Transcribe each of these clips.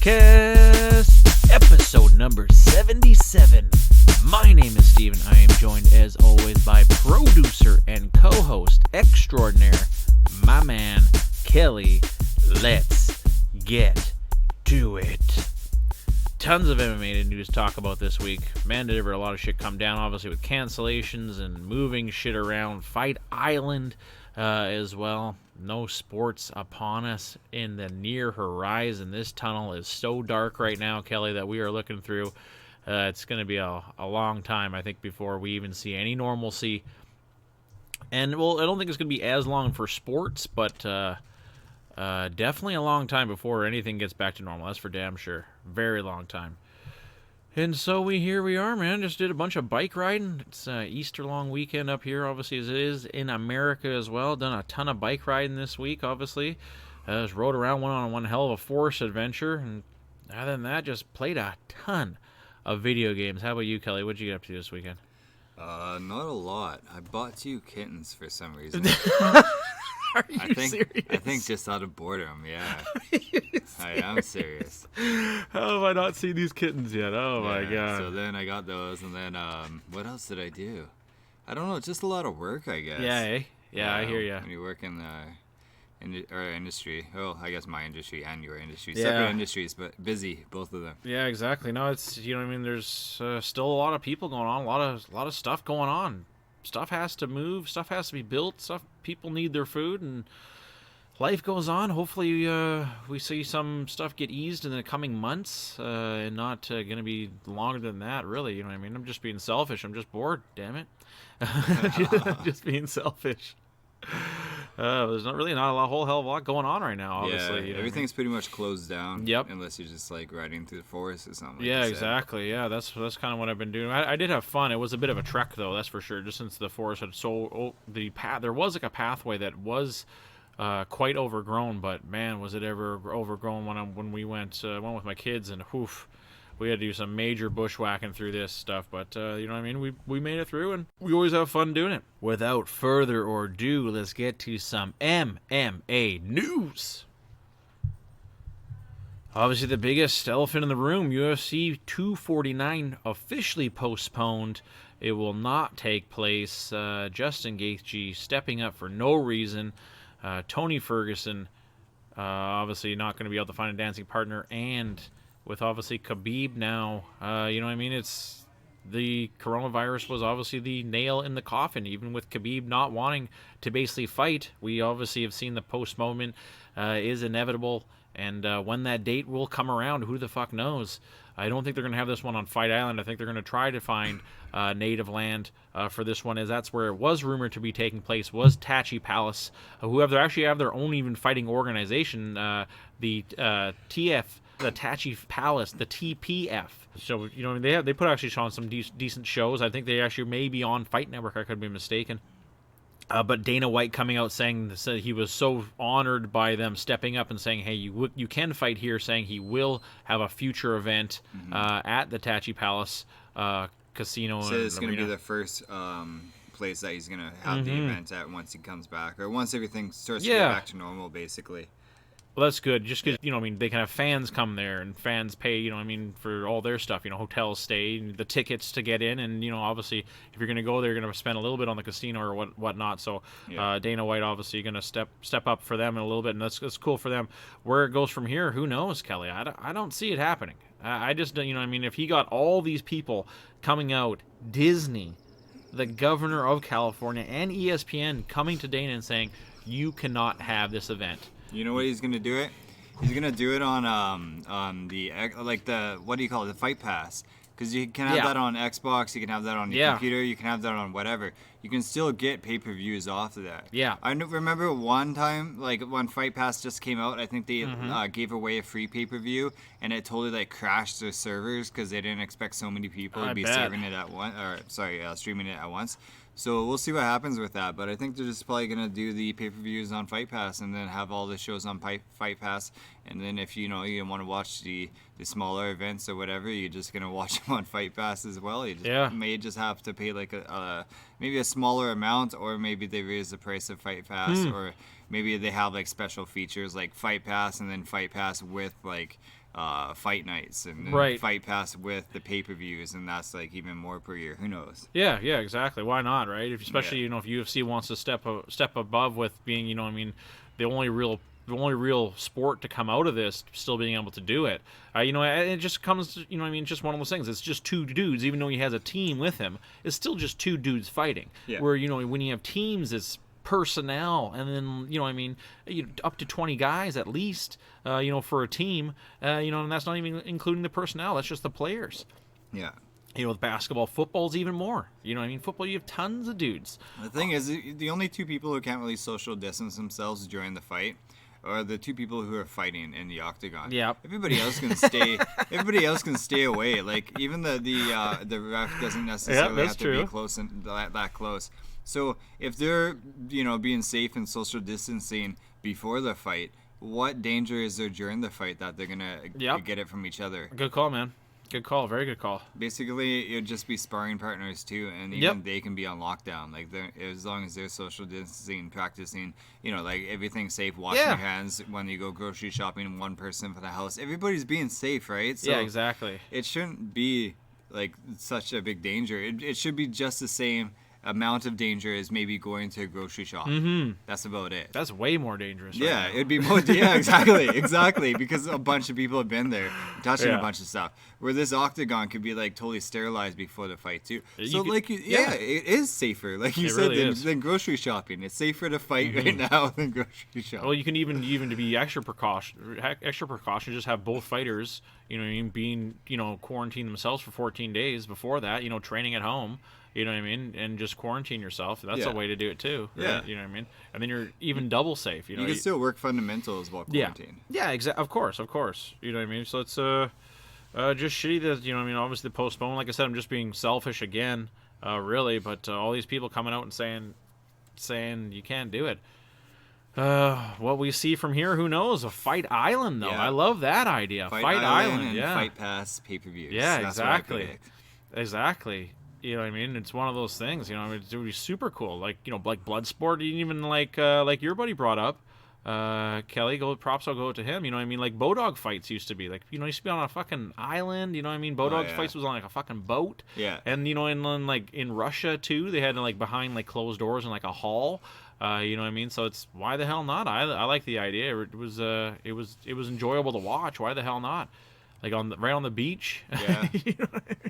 Podcast, episode number 77. My name is Steven. I am joined, as always, by producer and co-host extraordinaire, my man, Kelly. Let's get to it. Tons of MMA news to talk about this week. Man, did ever a lot of shit come down, obviously, with cancellations and moving shit around. Fight Island as well. No sports upon us in the near horizon. This tunnel is so dark right now, Kelly, that we are looking through. It's going to be a long time, I think, before we even see any normalcy. And, well, I don't think it's going to be as long for sports, but definitely a long time before anything gets back to normal. That's for damn sure. Very long time. And so here we are, man. Just did a bunch of bike riding. It's Easter long weekend up here, obviously, as it is in America as well. Done a ton of bike riding this week, obviously. Just rode around, went on one hell of a forest adventure. And other than that, just played a ton of video games. How about you, Kelly? What'd you get up to this weekend? Not a lot. I bought 2 kittens for some reason. Are you serious? I think just out of boredom, yeah. I am serious. How have I not seen these kittens yet? Oh, yeah, my God. So then I got those, and then what else did I do? I don't know, just a lot of work, I guess. Yeah, eh? Yeah, I hear you. When you work in our industry, I guess my industry and your industry, yeah. Separate industries, but busy, both of them. Yeah, exactly. No, it's, you know what I mean, there's still a lot of people going on, a lot of stuff going on. Stuff has to move, stuff has to be built, people need their food, and life goes on. Hopefully we see some stuff get eased in the coming months, and not going to be longer than that, really. You know what I mean? I'm just being selfish. I'm just bored, damn it. Just being selfish. There's not a whole hell of a lot going on right now, obviously. Yeah, you know everything's pretty much closed down. Yep. Unless you're just like riding through the forest or something. Like yeah, exactly. Yeah, that's kind of what I've been doing. I did have fun. It was a bit of a trek, though, that's for sure. Just since the forest had there was like a pathway that was quite overgrown, but man, was it ever overgrown when we went with my kids, and whoof. We had to do some major bushwhacking through this stuff, but you know what I mean? We made it through, and we always have fun doing it. Without further ado, let's get to some MMA news. Obviously, the biggest elephant in the room, UFC 249 officially postponed. It will not take place. Justin Gaethje stepping up for no reason. Tony Ferguson obviously not going to be able to find a dancing partner, and with obviously Khabib now, you know what I mean? It's the coronavirus was obviously the nail in the coffin, even with Khabib not wanting to basically fight. We obviously have seen the postponement is inevitable, and when that date will come around, who the fuck knows? I don't think they're going to have this one on Fight Island. I think they're going to try to find native land for this one, as that's where it was rumored to be taking place, was Tachi Palace, who actually have their own even fighting organization, the TF. The Tachi Palace, the TPF. So, you know, they put actually on some decent shows. I think they actually may be on Fight Network. I could be mistaken. But Dana White coming out saying he was so honored by them stepping up and saying, hey, you can fight here, saying he will have a future event at the Tachi Palace casino. So it's going to be the first place that he's going to have the event at once he comes back, or once everything starts to get back to normal, basically. Well, that's good, just because, you know, I mean, they can have fans come there, and fans pay, you know, I mean, for all their stuff, you know, hotels stay, the tickets to get in, and, you know, obviously, if you're going to go there, you're going to spend a little bit on the casino or whatnot, so Dana White obviously going to step up for them in a little bit, and that's cool for them. Where it goes from here, who knows, Kelly? I don't see it happening. I just, you know, I mean, if he got all these people coming out, Disney, the governor of California, and ESPN coming to Dana and saying, you cannot have this event. You know what he's gonna do it? He's gonna do it on the what do you call it? The Fight Pass, because you can have that on Xbox, you can have that on your computer, you can have that on whatever. You can still get pay-per-views off of that. Yeah. I remember one time, like when Fight Pass just came out, I think they gave away a free pay-per-view, and it totally crashed their servers because they didn't expect so many people to be streaming it at once. So we'll see what happens with that, but I think they're just probably gonna do the pay-per-views on Fight Pass, and then have all the shows on Fight Pass, and then if you want to watch the smaller events or whatever, you're just gonna watch them on Fight Pass as well. You may just have to pay like maybe a smaller amount, or maybe they raise the price of Fight Pass, or maybe they have like special features like Fight Pass and then Fight Pass with like fight nights and Right. fight pass with the pay-per-views, and that's like even more per year. Who knows? Yeah, exactly. Why not, right? Especially, Yeah. if UFC wants to step above with being, the only real sport to come out of this, still being able to do it. It just comes, it's just one of those things. It's just two dudes, even though he has a team with him. It's still just two dudes fighting. Yeah. Where, when you have teams, it's personnel, and then up to 20 guys at least, for a team, and that's not even including the personnel. That's just the players. Yeah. With basketball, football's even more. Football, you have tons of dudes. The thing is, the only two people who can't really social distance themselves during the fight are the two people who are fighting in the octagon. Yeah. Everybody else can stay. Everybody else can stay away. Like even the ref doesn't necessarily have to be close and that close. So if they're being safe and social distancing before the fight, what danger is there during the fight that they're gonna get it from each other? Good call, man. Good call. Very good call. Basically, it would just be sparring partners too, and even they can be on lockdown. Like as long as they're social distancing, practicing, like everything's safe. Washing your hands when you go grocery shopping. One person for the house. Everybody's being safe, right? So yeah, exactly. It shouldn't be like such a big danger. It should be just the same amount of danger as maybe going to a grocery shop. Mm-hmm. That's about it. That's way more dangerous. Yeah, it'd be more. Yeah, exactly, because a bunch of people have been there touching a bunch of stuff. Where this octagon could be like totally sterilized before the fight too. So it is safer, like you said, than grocery shopping. It's safer to fight right now than grocery shopping. Well, you can even to be extra precaution, just have both fighters, being quarantine themselves for 14 days before that, training at home. And just quarantine yourself. That's a way to do it too. Right? Yeah. You know what I mean? And then you're even double safe. You can still work fundamentals while quarantine. Yeah, exactly. Of course. You know what I mean? So it's just shitty that, obviously postpone. Like I said, I'm just being selfish again, really. But all these people coming out and saying you can't do it. What we see from here, who knows? A Fight Island, though. I love that idea. Fight Island, and Fight Pass pay-per-views. Yeah, That's exactly. You know what I mean? It's one of those things. It would be super cool. Like like Bloodsport, even like your buddy brought up, Kelly. Props will go to him. You know what I mean? Like Bodog fights used to be like used to be on a fucking island. You know what I mean? Bodog fights was on like a fucking boat. Yeah. And and like in Russia too, they had like behind like closed doors in like a hall. You know what I mean? So it's why the hell not? I like the idea. It was enjoyable to watch. Why the hell not? Like right on the beach. Yeah. You know what I mean?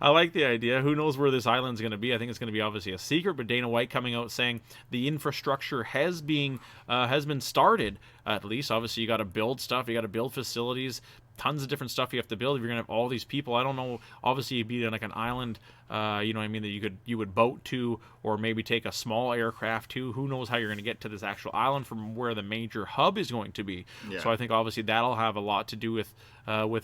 I like the idea. Who knows where this island's going to be? I think it's going to be obviously a secret. But Dana White coming out saying the infrastructure has been started. At least, obviously, you got to build stuff. You got to build facilities. Tons of different stuff you have to build if you're going to have all these people. I don't know. Obviously, you'd be like an island. You know what I mean? That you would boat to, or maybe take a small aircraft to. Who knows how you're going to get to this actual island from where the major hub is going to be? Yeah. So I think obviously that'll have a lot to do with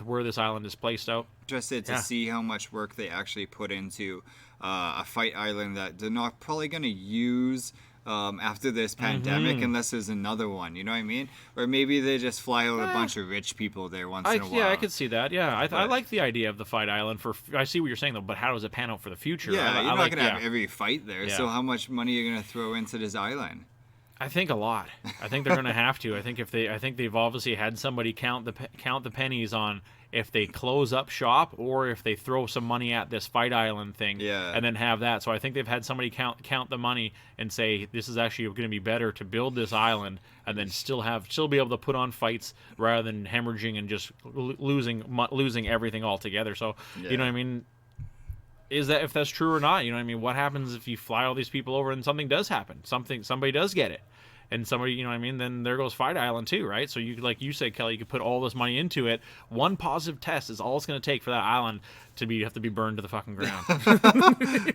where this island is placed out. Interested to see how much work they actually put into a fight island that they're not probably going to use after this pandemic unless there's another one, you know what I mean? Or maybe they just fly out a bunch of rich people there once in a while. Yeah, I could see that. Yeah, I like the idea of the fight island. I see what you're saying though, but how does it pan out for the future? Yeah, you're not going to have every fight there. So how much money are you going to throw into this island? I think a lot. I think they're going to have to. I think they've obviously had somebody count the pennies on if they close up shop or if they throw some money at this Fight Island thing, and then have that. So I think they've had somebody count the money and say this is actually going to be better to build this island and then still be able to put on fights rather than hemorrhaging and just losing everything altogether. So you know what I mean. Is that if that's true or not? You know what I mean? What happens if you fly all these people over and something does happen? Somebody does get it. And somebody, you know what I mean? Then there goes Fight Island too, right? So you, like you said, Kelly, you could put all this money into it. One positive test is all it's going to take for that island to have to be burned to the fucking ground.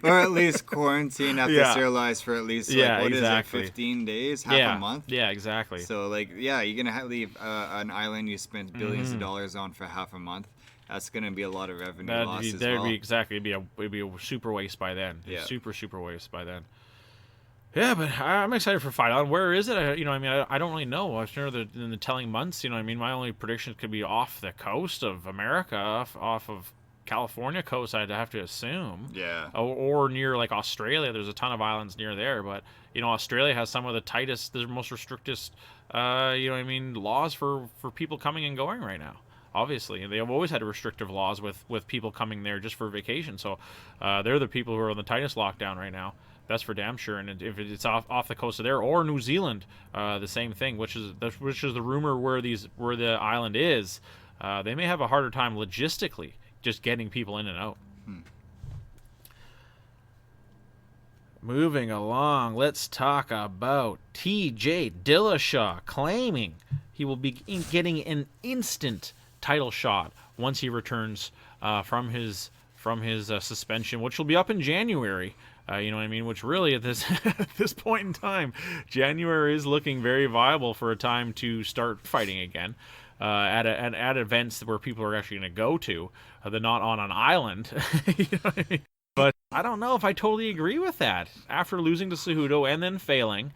Or at least quarantine after sterilized for at least, is it, 15 days? Half a month? Yeah, exactly. So, you're going to leave an island you spent billions of dollars on for half a month. That's going to be a lot of revenue loss as well. It'd be a super waste by then. Yeah. Super waste by then. Yeah, but I'm excited for Fight Island. Where is it? I don't really know. I'm sure that in the telling months, my only prediction could be off the coast of America, off of California coast, I'd have to assume. Yeah. Or near like Australia. There's a ton of islands near there, but Australia has some of the most restrictive, laws for people coming and going right now. obviously. And they have always had restrictive laws with people coming there just for vacation. So they're the people who are on the tightest lockdown right now. That's for damn sure. And if it's off the coast of there or New Zealand, the same thing, which is the rumor where the island is. They may have a harder time logistically just getting people in and out. Moving along, let's talk about TJ Dillashaw claiming he will be getting an instant title shot once he returns from his suspension, which will be up in January. You know what I mean? Which really at this at this point in time, January is looking very viable for a time to start fighting again at events where people are actually going to go to. They're not on an island. You know what I mean? But I don't know if I totally agree with that. After losing to Cejudo and then failing,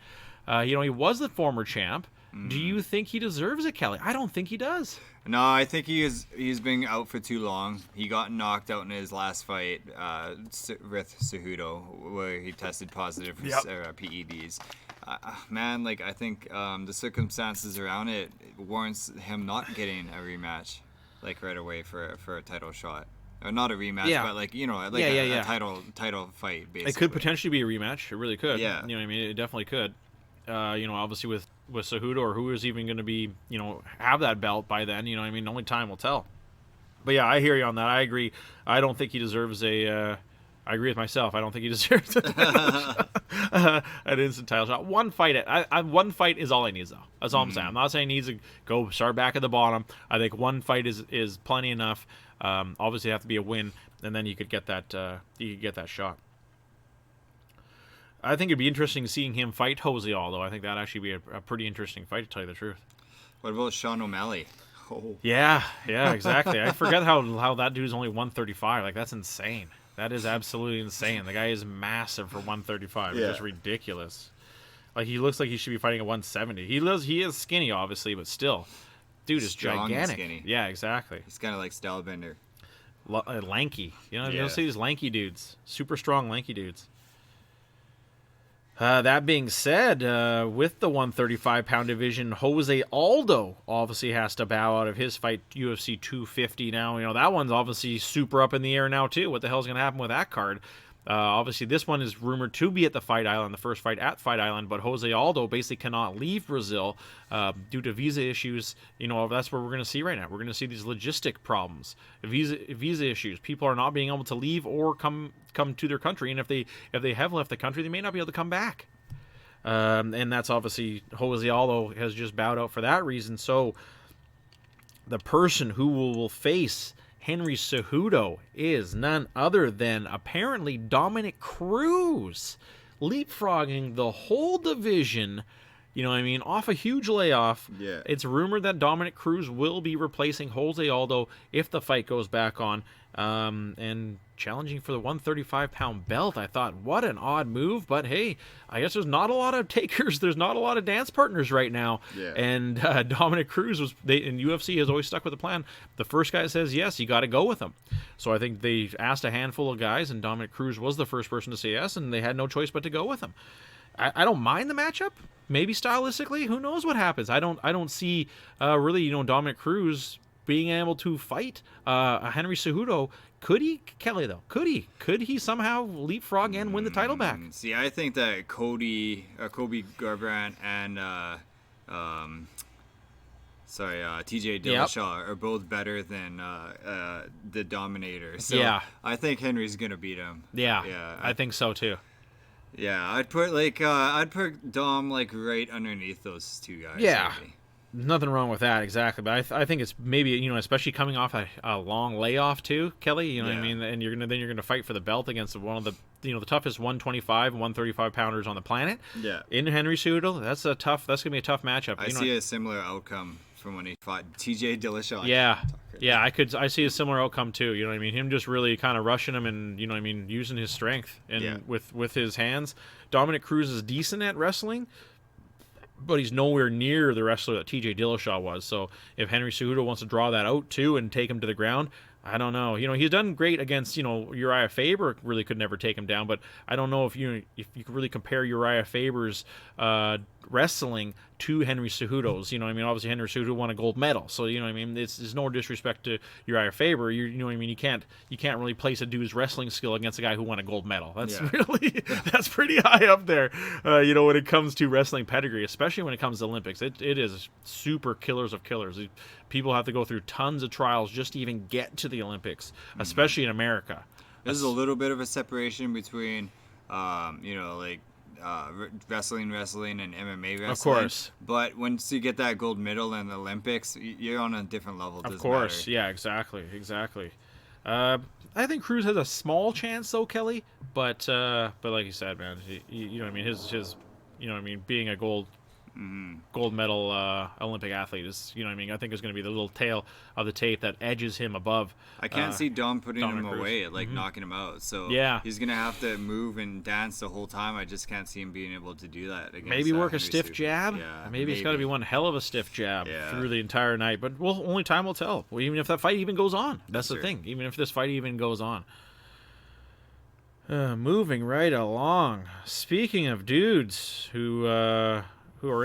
he was the former champ. Do you think he deserves it, Kelly? I don't think he does. No, I think he's been out for too long. He got knocked out in his last fight with Cejudo, where he tested positive for PEDs. Man, I think the circumstances around it warrants him not getting a rematch, right away for a title shot. Or not a rematch, but a title fight, basically. It could potentially be a rematch. It really could. Yeah. You know what I mean? It definitely could. Obviously with Cejudo, or who is even going to be, have that belt by then, you know what I mean? Only time will tell. But yeah, I hear you on that. I agree. I don't think he deserves I agree with myself. I don't think he deserves an instant title shot. One fight is all he needs, though. That's all I'm saying. I'm not saying he needs to go start back at the bottom. I think one fight is plenty enough. Obviously, it have to be a win, and then you could get that shot. I think it'd be interesting seeing him fight Jose Aldo. I think that'd actually be a pretty interesting fight, to tell you the truth. What about Sean O'Malley? Oh. Yeah, exactly. I forget how that dude's only 135. That's insane. That is absolutely insane. The guy is massive for 135. It's just ridiculous. He looks like he should be fighting at 170. He is skinny, obviously, but still. Dude is strong gigantic. And skinny. Yeah, exactly. He's kind of like Stylebender. Lanky. You don't see these lanky dudes. Super strong lanky dudes. That being said, with the 135-pound division, Jose Aldo obviously has to bow out of his fight, UFC 250 now. That one's obviously super up in the air now, too. What the hell's going to happen with that card? Obviously, this one is rumored to be at the Fight Island, the first fight at Fight Island, but Jose Aldo basically cannot leave Brazil due to visa issues. That's what we're going to see right now. We're going to see these logistic problems, visa issues. People are not being able to leave or come to their country, and if they have left the country, they may not be able to come back. And that's obviously Jose Aldo has just bowed out for that reason. So the person who will face Henry Cejudo is none other than apparently Dominic Cruz, leapfrogging the whole division, off a huge layoff. Yeah. It's rumored that Dominic Cruz will be replacing Jose Aldo if the fight goes back on, and challenging for the 135-pound belt. I thought, what an odd move, but hey, I guess there's not a lot of takers. There's not a lot of dance partners right now. Yeah. And Dominic Cruz in UFC has always stuck with the plan. The first guy says yes, you got to go with him. So I think they asked a handful of guys, and Dominic Cruz was the first person to say yes, and they had no choice but to go with him. I don't mind the matchup. Maybe stylistically, who knows what happens? I don't see really Dominic Cruz being able to fight Henry Cejudo. Could he, Kelly, though? Could he somehow leapfrog and win the title back? See, I think that Kobe Garbrandt and TJ Dillashaw are both better than the Dominator. So yeah. I think Henry's gonna beat him. Yeah, I think so too. Yeah, I'd put Dom right underneath those two guys. Yeah. Maybe. Nothing wrong with that, exactly. But I think it's maybe, especially coming off a long layoff too, Kelly. You know what I mean? And you're gonna fight for the belt against one of the the toughest 125 and 135 pounders on the planet. Yeah. In Henry Cejudo, that's gonna be a tough matchup. I see a similar outcome from when he fought TJ Dillashaw. Yeah. Yeah, I see a similar outcome too. You know what I mean? Him just really kind of rushing him and using his strength and with his hands. Dominic Cruz is decent at wrestling, but he's nowhere near the wrestler that TJ Dillashaw was. So if Henry Cejudo wants to draw that out too and take him to the ground, I don't know. He's done great against, Uriah Faber really could never take him down, but I don't know if you could really compare Uriah Faber's wrestling to Henry Cejudo's. You know what I mean? Obviously, Henry Cejudo won a gold medal, so you know what I mean. It's no disrespect to Uriah Faber. You know what I mean? You can't really place a dude's wrestling skill against a guy who won a gold medal. That's really that's pretty high up there. You know, when it comes to wrestling pedigree, especially when it comes to Olympics, it is super killers of killers. People have to go through tons of trials just to even get to the Olympics, especially in America. There's a little bit of a separation between, you know, like wrestling and MMA wrestling. Of course. But once you get that gold medal in the Olympics, you're on a different level. Of course. Yeah, exactly. I think Cruz has a small chance though, Kelly. But like you said, man, you know what I mean. His you know what I mean, being a gold medal Olympic athlete is, you know what I mean, I think is going to be the little tail of the tape that edges him above. I can't see Dom putting him Cruz. away, like knocking him out. So he's going to have to move and dance the whole time. I just can't see him being able to do that. Maybe work a stiff jab. Yeah, maybe it's got to be one hell of a stiff jab through the entire night. But only time will tell. Well, even if that fight even goes on. That's the thing. Even if this fight even goes on. Moving right along. Speaking of dudes who are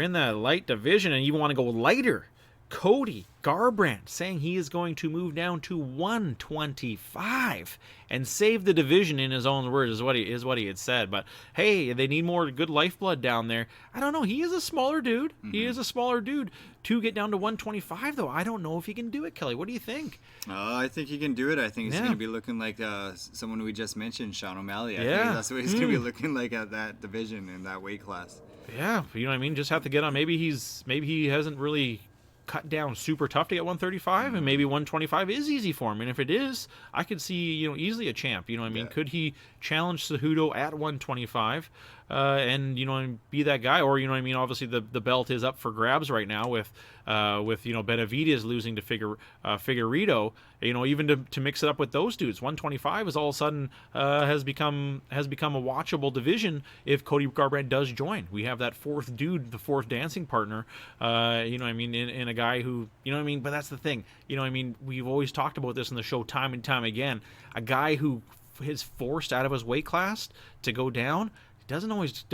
in that light division and you want to go lighter, Cody Garbrandt saying he is going to move down to 125 and save the division, in his own words, is what he had said. But hey, they need more good lifeblood down there. I don't know. He is a smaller dude. He is a smaller dude. To get down to 125, though, I don't know if he can do it, Kelly. What do you think? I think he can do it. I think he's going to be looking like someone we just mentioned, Sean O'Malley. I think that's what he's going to be looking like at that division in that weight class. Yeah, you know what I mean? Just have to get on. Maybe he hasn't really cut down super tough to get 135, and maybe 125 is easy for him. And if it is, I could see, you know, easily a champ. You know what I mean? Could he challenge Cejudo at 125 and, you know, be that guy? Or, you know what I mean? Obviously, the belt is up for grabs right now with you know, Benavidez losing to Figueiredo. You know, even to mix it up with those dudes, 125 is all of a sudden has become a watchable division if Cody Garbrandt does join. We have that fourth dude, the fourth dancing partner. You know what I mean? In a guy who, you know what I mean? But that's the thing. You know what I mean? We've always talked about this in the show time and time again. A guy who is forced out of his weight class to go down doesn't always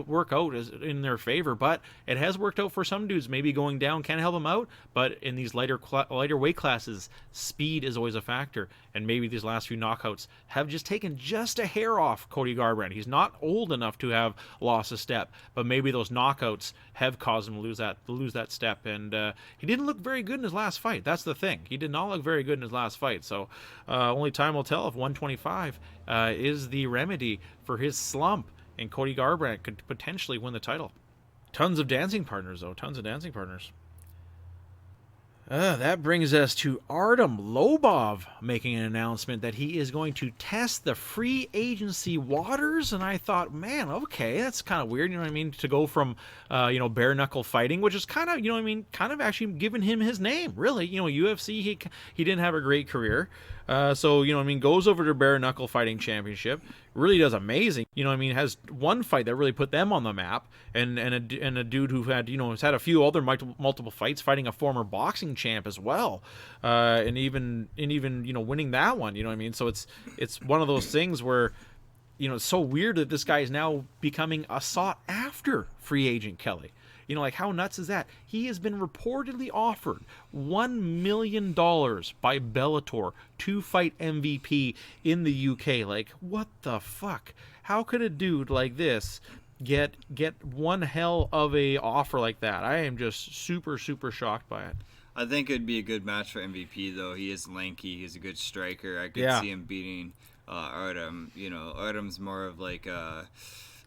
work out in their favor, but it has worked out for some dudes. Maybe going down can help them out, but in these lighter weight classes, speed is always a factor, and maybe these last few knockouts have just taken just a hair off Cody Garbrandt. He's not old enough to have lost a step, but maybe those knockouts have caused him to lose that step, and he didn't look very good in his last fight. That's the thing. He did not look very good in his last fight, so only time will tell if 125 is the remedy for his slump, and Cody Garbrandt could potentially win the title. Tons of dancing partners, though. Tons of dancing partners. That brings us to Artem Lobov making an announcement that he is going to test the free agency waters. And I thought, man, okay, that's kind of weird, you know what I mean, to go from, you know, bare knuckle fighting, which is kind of, you know what I mean, kind of actually giving him his name, really. You know, UFC, he didn't have a great career. So, you know what I mean, goes over to bare knuckle fighting championship, really does amazing. You know what I mean, has one fight that really put them on the map, and a dude who had, you know, has had a few other multiple fights, fighting a former boxing champ as well, and even you know, winning that one. You know what I mean? So it's one of those things where, you know, it's so weird that this guy is now becoming a sought after free agent, Kelly. You know, like, how nuts is that? He has been reportedly offered $1 million by Bellator to fight MVP in the UK. Like, what the fuck? How could a dude like this get one hell of a offer like that? I am just super, super shocked by it. I think it'd be a good match for MVP, though. He is lanky. He's a good striker. I could see him beating Artem. You know, Artem's more of like a...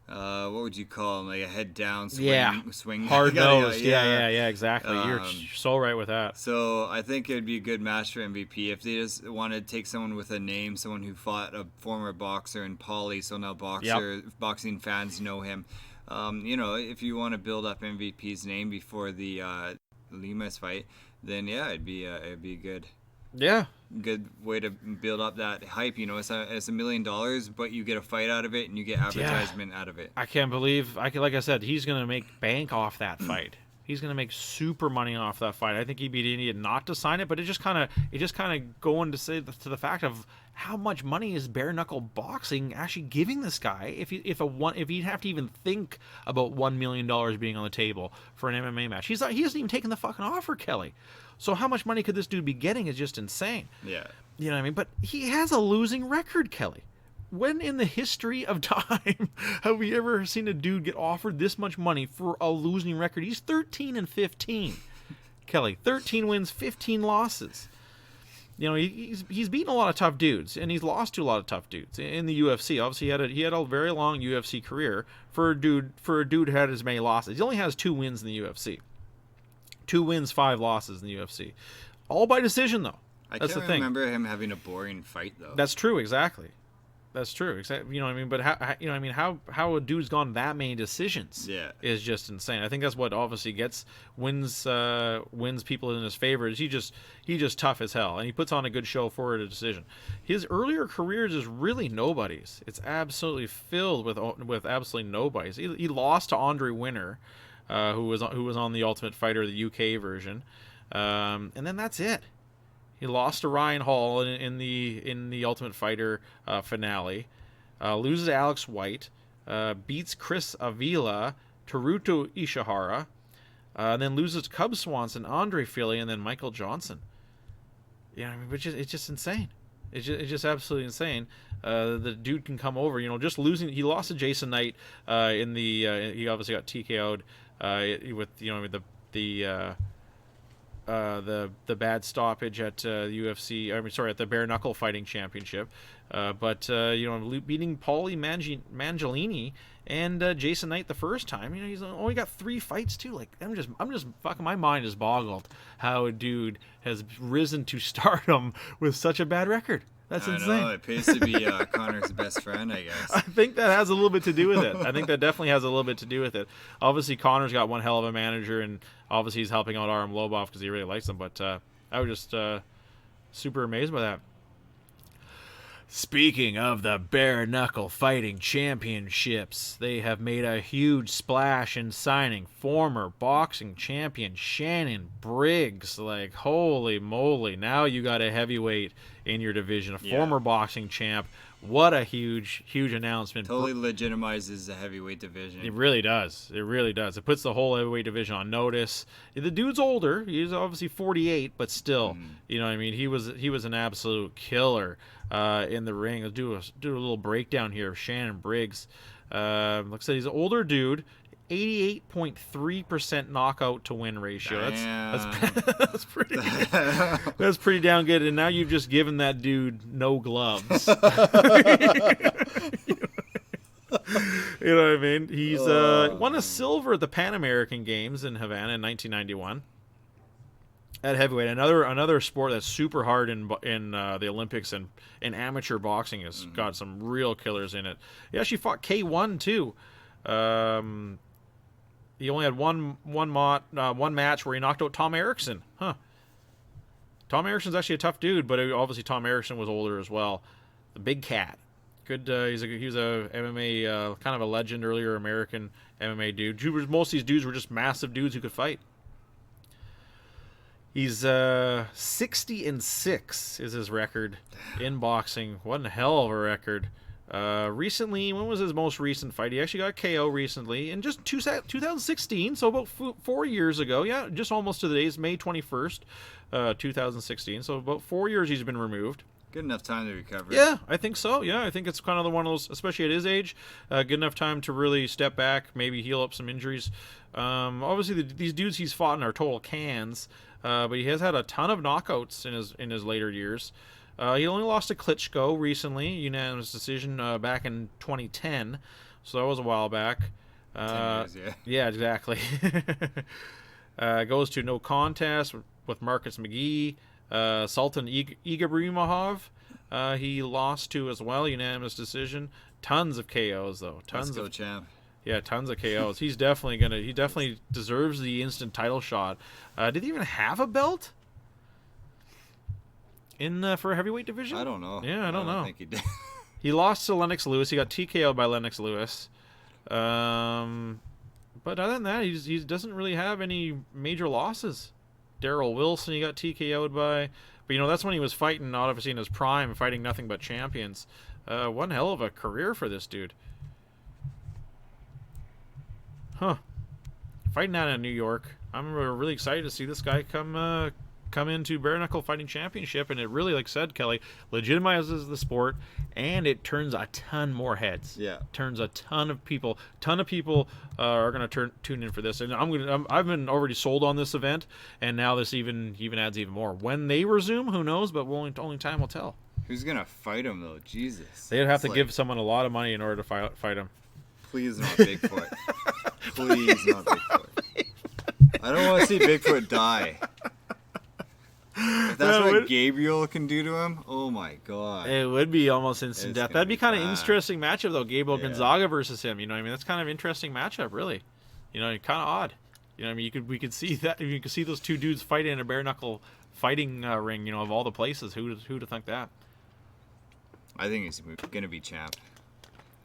what would you call him? Like a head down swing. Hard nose. Yeah, exactly. You're so right with that. So I think it would be a good match for MVP if they just want to take someone with a name, someone who fought a former boxer in Paulie, so now boxing fans know him. You know, if you want to build up MVP's name before the Lima's fight, then it'd be good. Yeah. Good way to build up that hype. You know, it's $1 million, but you get a fight out of it and you get advertisement out of it. I can't believe, like I said, he's going to make bank off that fight. He's going to make super money off that fight. I think he'd be an idiot not to sign it, but it just kind of going to say to the fact of how much money is bare knuckle boxing actually giving this guy if he'd have to even think about $1 million being on the table for an MMA match. He hasn't even taken the fucking offer, Kelly. So how much money could this dude be getting is just insane. Yeah. You know what I mean? But he has a losing record, Kelly. When in the history of time have we ever seen a dude get offered this much money for a losing record? He's 13-15. Kelly, 13 wins, 15 losses. You know, he's beaten a lot of tough dudes, and he's lost to a lot of tough dudes in the UFC. Obviously, he had a very long UFC career for a dude who had as many losses. He only has 2 wins in the UFC. 2 wins, 5 losses in the UFC. All by decision, though. That's the thing. I can't remember him having a boring fight, though. That's true, exactly. That's true. Exactly. You know what I mean? But how a dude's gone that many decisions is just insane. I think that's what obviously wins people in his favor. Is he just tough as hell, and he puts on a good show for a decision. His earlier careers is really nobody's. It's absolutely filled with absolutely nobody's. He lost to Andre Winner, who was on the Ultimate Fighter, the UK version, and then that's it. He lost to Ryan Hall in the Ultimate Fighter finale. Loses to Alex White. Beats Chris Avila, Teruto Ishihara. And then loses to Cub Swanson, Andre Fili, and then Michael Johnson. Yeah, I mean, it's just insane. It's just absolutely insane. The dude can come over. You know, just losing. He lost to Jason Knight he obviously got TKO'd with the bad stoppage at UFC. At the bare knuckle fighting championship. But beating Paulie Mangiolini and Jason Knight the first time. You know, he's only got 3 fights too. Like I'm just fucking, my mind is boggled how a dude has risen to stardom with such a bad record. That's insane. I know, it pays to be Connor's best friend, I guess. I think that has a little bit to do with it. I think that definitely has a little bit to do with it. Obviously, Connor's got one hell of a manager, and obviously he's helping out Aram Lobov because he really likes him. But I was just super amazed by that. Speaking of the bare knuckle fighting championships, they have made a huge splash in signing former boxing champion Shannon Briggs. Like, holy moly, now you got a heavyweight in your division, a former boxing champ. What a huge announcement. Totally legitimizes the heavyweight division. It really does. It puts the whole heavyweight division on notice. The dude's older. He's obviously 48, but still, you know what I mean? He was an absolute killer in the ring. Let's do a little breakdown here of Shannon Briggs. Looks like he's an older dude. 88.3% knockout to win ratio. That's pretty. That's pretty damn good. And now you've just given that dude no gloves. You know what I mean? He's won a silver at the Pan American Games in Havana in 1991 at heavyweight. Another sport that's super hard in the Olympics, and amateur boxing has got some real killers in it. He actually fought K1 too. He only had one match where he knocked out Tom Erickson. Tom Erickson's actually a tough dude, but obviously Tom Erickson was older as well. The big cat. Good. He was a MMA kind of a legend, earlier American MMA dude. Most of these dudes were just massive dudes who could fight. He's 60-6 is his record in boxing. What a hell of a record. Recently, when was his most recent fight? He actually got KO recently in just 2016, so about 4 years ago. Yeah, just almost to the days, May 21st, 2016. So about 4 years he's been removed. Good enough time to recover. Yeah, I think so. Yeah, I think it's kind of one of those, especially at his age, good enough time to really step back, maybe heal up some injuries. Obviously, these dudes he's fought in are total cans, but he has had a ton of knockouts in his later years. He only lost to Klitschko recently, unanimous decision back in 2010, so that was a while back. 10 years, yeah. Yeah, exactly. Goes to no contest with Marcus McGee. Sultan Ibrahimov, he lost to as well, unanimous decision. Tons of KOs though. Let's go, champ. Yeah, tons of KOs. He definitely deserves the instant title shot. Did he even have a belt for a heavyweight division? I don't know. Yeah, I don't know. I think he did. He lost to Lennox Lewis. He got TKO'd by Lennox Lewis. But other than that, he doesn't really have any major losses. Daryl Wilson, he got TKO'd by. But, that's when he was fighting, obviously, in his prime, fighting nothing but champions. One hell of a career for this dude. Huh. Fighting out in New York. I'm really excited to see this guy come into bare knuckle fighting championship, and it really, like I said, Kelly, legitimizes the sport, and it turns a ton more heads. Yeah, turns a ton of people. Are going to tune in for this, and I've been already sold on this event, and now this even adds even more. When they resume, who knows? But only time will tell. Who's gonna fight him though? Jesus, they'd have to give someone a lot of money in order to fight him. Please not Bigfoot. Please not Bigfoot. I don't want to see Bigfoot die. If that's what Gabriel can do to him, oh my god. It would be almost instant death. That'd be kind of interesting matchup though, Gabriel Gonzaga versus him. That's kind of interesting matchup, really. Kind of odd. We could see that. You could see those two dudes fighting in a bare knuckle fighting ring. Of all the places, who to think that? I think he's gonna be champ.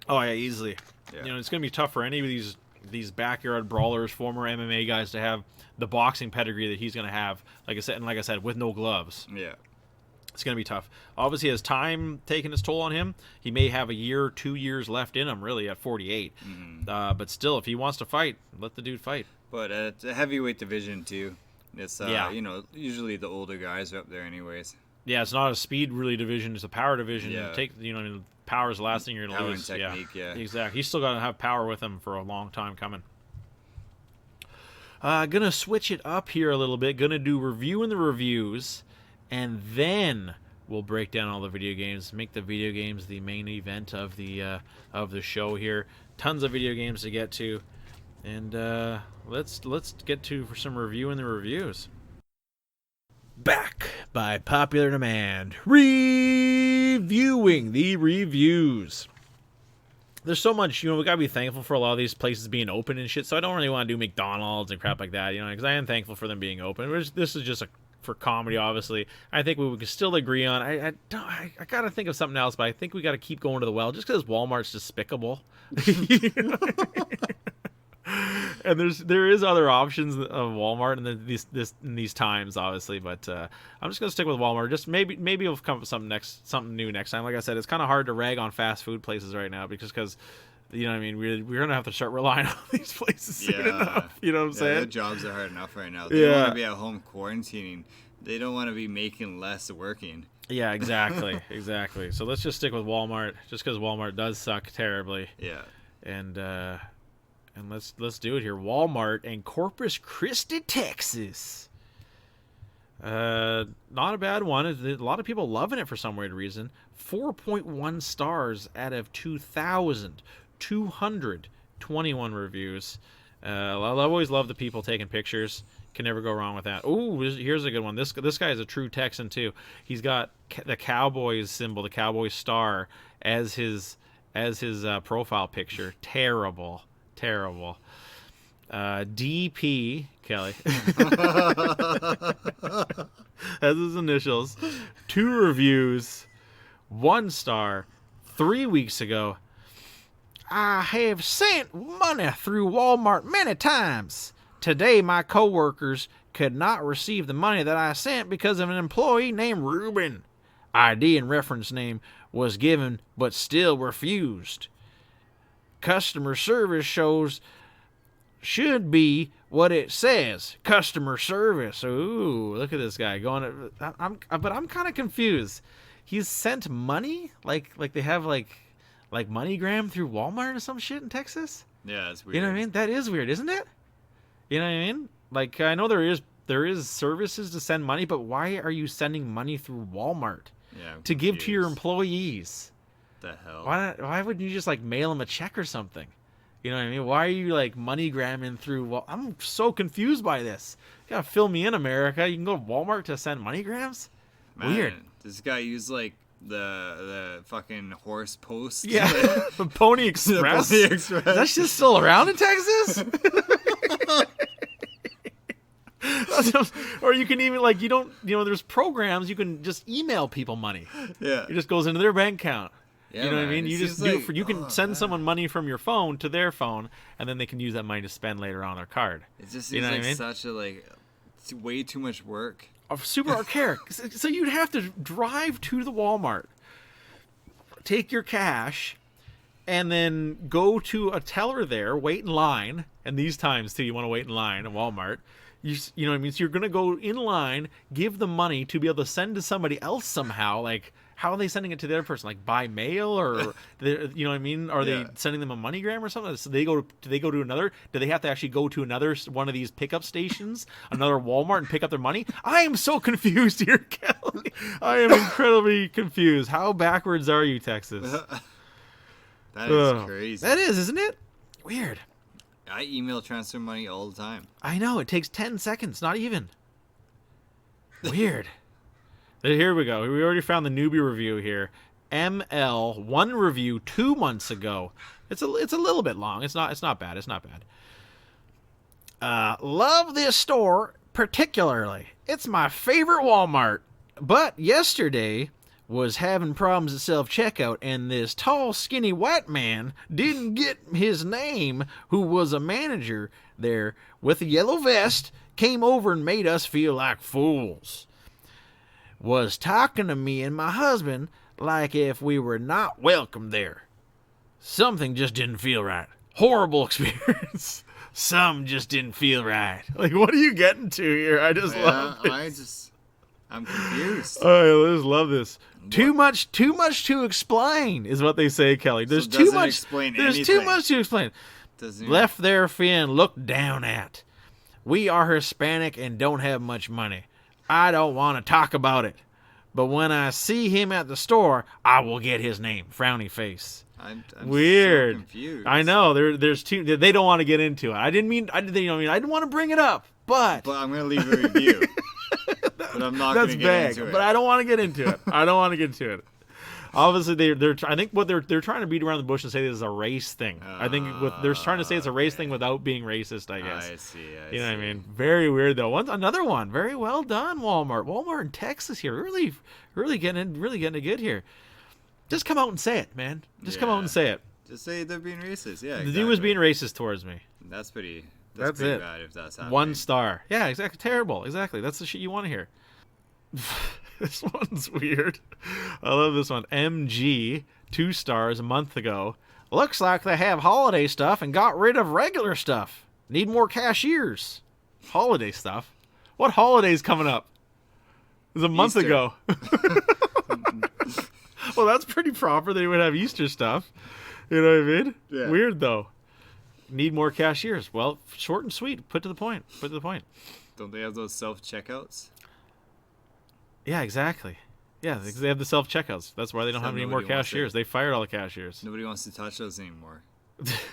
Oh yeah, easily. Yeah. It's gonna be tough for any of these backyard brawlers, former MMA guys, to have the boxing pedigree that he's going to have, like I said, with no gloves. Yeah. It's going to be tough. Obviously, as time taking its toll on him, he may have a year, 2 years left in him, really, at 48. Mm-hmm. But still, if he wants to fight, let the dude fight. But it's a heavyweight division, too. It's, usually the older guys are up there anyways. Yeah, it's not a speed, really, division. It's a power division. Yeah. Power is the last thing you're going to lose. Power and technique, yeah. Exactly. He's still got to have power with him for a long time coming. Gonna switch it up here a little bit. Gonna do reviewing the reviews, and then we'll break down all the video games. Make the video games the main event of the show here. Tons of video games to get to, and let's get to for some reviewing the reviews. Back by popular demand, reviewing the reviews. There's so much, we gotta be thankful for a lot of these places being open and shit, so I don't really want to do McDonald's and crap like that, because I am thankful for them being open. This is just for comedy, obviously. I think we can still agree on. I gotta think of something else, but I think we gotta keep going to the well, just because Walmart's despicable. And there is other options of Walmart in these times, obviously, but I'm just gonna stick with Walmart. Just maybe we'll come up with something new next time. Like I said, it's kind of hard to rag on fast food places right now because we're gonna have to start relying on these places soon enough. You know what I'm saying? Their jobs are hard enough right now. They want to be at home quarantining. They don't want to be making less working. Yeah, exactly. So let's just stick with Walmart, just because Walmart does suck terribly. Yeah. And let's do it here. Walmart in Corpus Christi, Texas. Not a bad one. A lot of people loving it for some weird reason. 4.1 stars out of 2,221 reviews. I always love the people taking pictures. Can never go wrong with that. Ooh, here's a good one. This guy is a true Texan too. He's got the Cowboys symbol, the Cowboys star, as his profile picture. Terrible. DP Kelly has his initials. 2 reviews, 1 star. 3 weeks ago, I have sent money through Walmart many times. Today, my coworkers could not receive the money that I sent because of an employee named Ruben. ID and reference name was given, but still refused. Customer service should be what it says. Customer service. Ooh, look at this guy going. But I'm kind of confused. He's sent money, like they have like MoneyGram through Walmart or some shit in Texas. Yeah, it's weird. You know what I mean? That is weird, isn't it? You know what I mean? Like, I know there is services to send money, but why are you sending money through Walmart? Yeah, to give to your employees? The hell? Why wouldn't you just mail them a check or something? You know what I mean? Why are you MoneyGramming through? Well, I'm so confused by this. You gotta fill me in, America. You can go to Walmart to send MoneyGrams? Man, weird. This guy used the fucking horse post. Yeah, the Pony Express. The Pony Express. Is that shit still around in Texas? Or you can even there's programs you can just email people money. Yeah. It just goes into their bank account. Yeah, You know what I man, mean? it You just seems do like- it for, you can oh, send man. someone money from your phone to their phone, and then they can use that money to spend later on their card. It just You seems know what like I mean? such a like it's way too much work. Super archaic. So you'd have to drive to the Walmart, take your cash, and then go to a teller there, wait in line. And these times too, you want to wait in line at Walmart. You know what I mean? So you're gonna go in line, give the money to be able to send to somebody else somehow. Like, how are they sending it to the other person? Like by mail, or you know what I mean? Are they sending them a MoneyGram or something? So do they go to another? Do they have to actually go to another one of these pickup stations, another Walmart, and pick up their money? I am so confused here, Kelly. I am incredibly confused. How backwards are you, Texas? That is crazy. That is, isn't it? Weird. I email transfer money all the time. I know, it takes 10 seconds, not even. Weird. Here we go. We already found the newbie review here. ML, one review 2 months ago. It's a little bit long. It's not bad. It's not bad. Love this store particularly. It's my favorite Walmart. But yesterday was having problems at self-checkout, and this tall, skinny white man didn't get his name, who was a manager there with a yellow vest, came over and made us feel like fools. Was talking to me and my husband like if we were not welcome there. Something just didn't feel right. Horrible experience. Some just didn't feel right. Like, what are you getting to here? I just love it. I'm confused. I just love this. Too much to explain is what they say, Kelly. There's too much. There's too much to explain. Left there feeling looked down at. We are Hispanic and don't have much money. I don't want to talk about it. But when I see him at the store, I will get his name. Frowny face. I'm Weird. So confused. I know. There's two. They don't want to get into it. I didn't want to bring it up, but I'm gonna leave a review. But I'm not going to get into it. But I don't want to get into it. Obviously, I think what they're trying to beat around the bush and say this is a race thing. I think they're trying to say it's a race thing without being racist, I guess. I see. You know what I mean? Very weird though. Another one. Very well done, Walmart. Walmart in Texas here. Really getting it good here. Just come out and say it, man. Come out and say it. Just say they're being racist. Yeah. The dude was being racist towards me. That's pretty it. bad if that's happening. 1 star. Yeah, exactly. Terrible. Exactly. That's the shit you want to hear. This one's weird. I love this one. MG, 2 stars a month ago. Looks like they have holiday stuff and got rid of regular stuff. Need more cashiers. Holiday stuff? What holiday's coming up? It was a month Easter. ago. Well, that's pretty proper. They would have Easter stuff. You know what I mean? Yeah. Weird, though. Need more cashiers. Well, short and sweet. Put to the point. Don't they have those self-checkouts? Yeah, exactly. Yeah, they have the self-checkouts. That's why they don't have any more cashiers. They fired all the cashiers. Nobody wants to touch those anymore.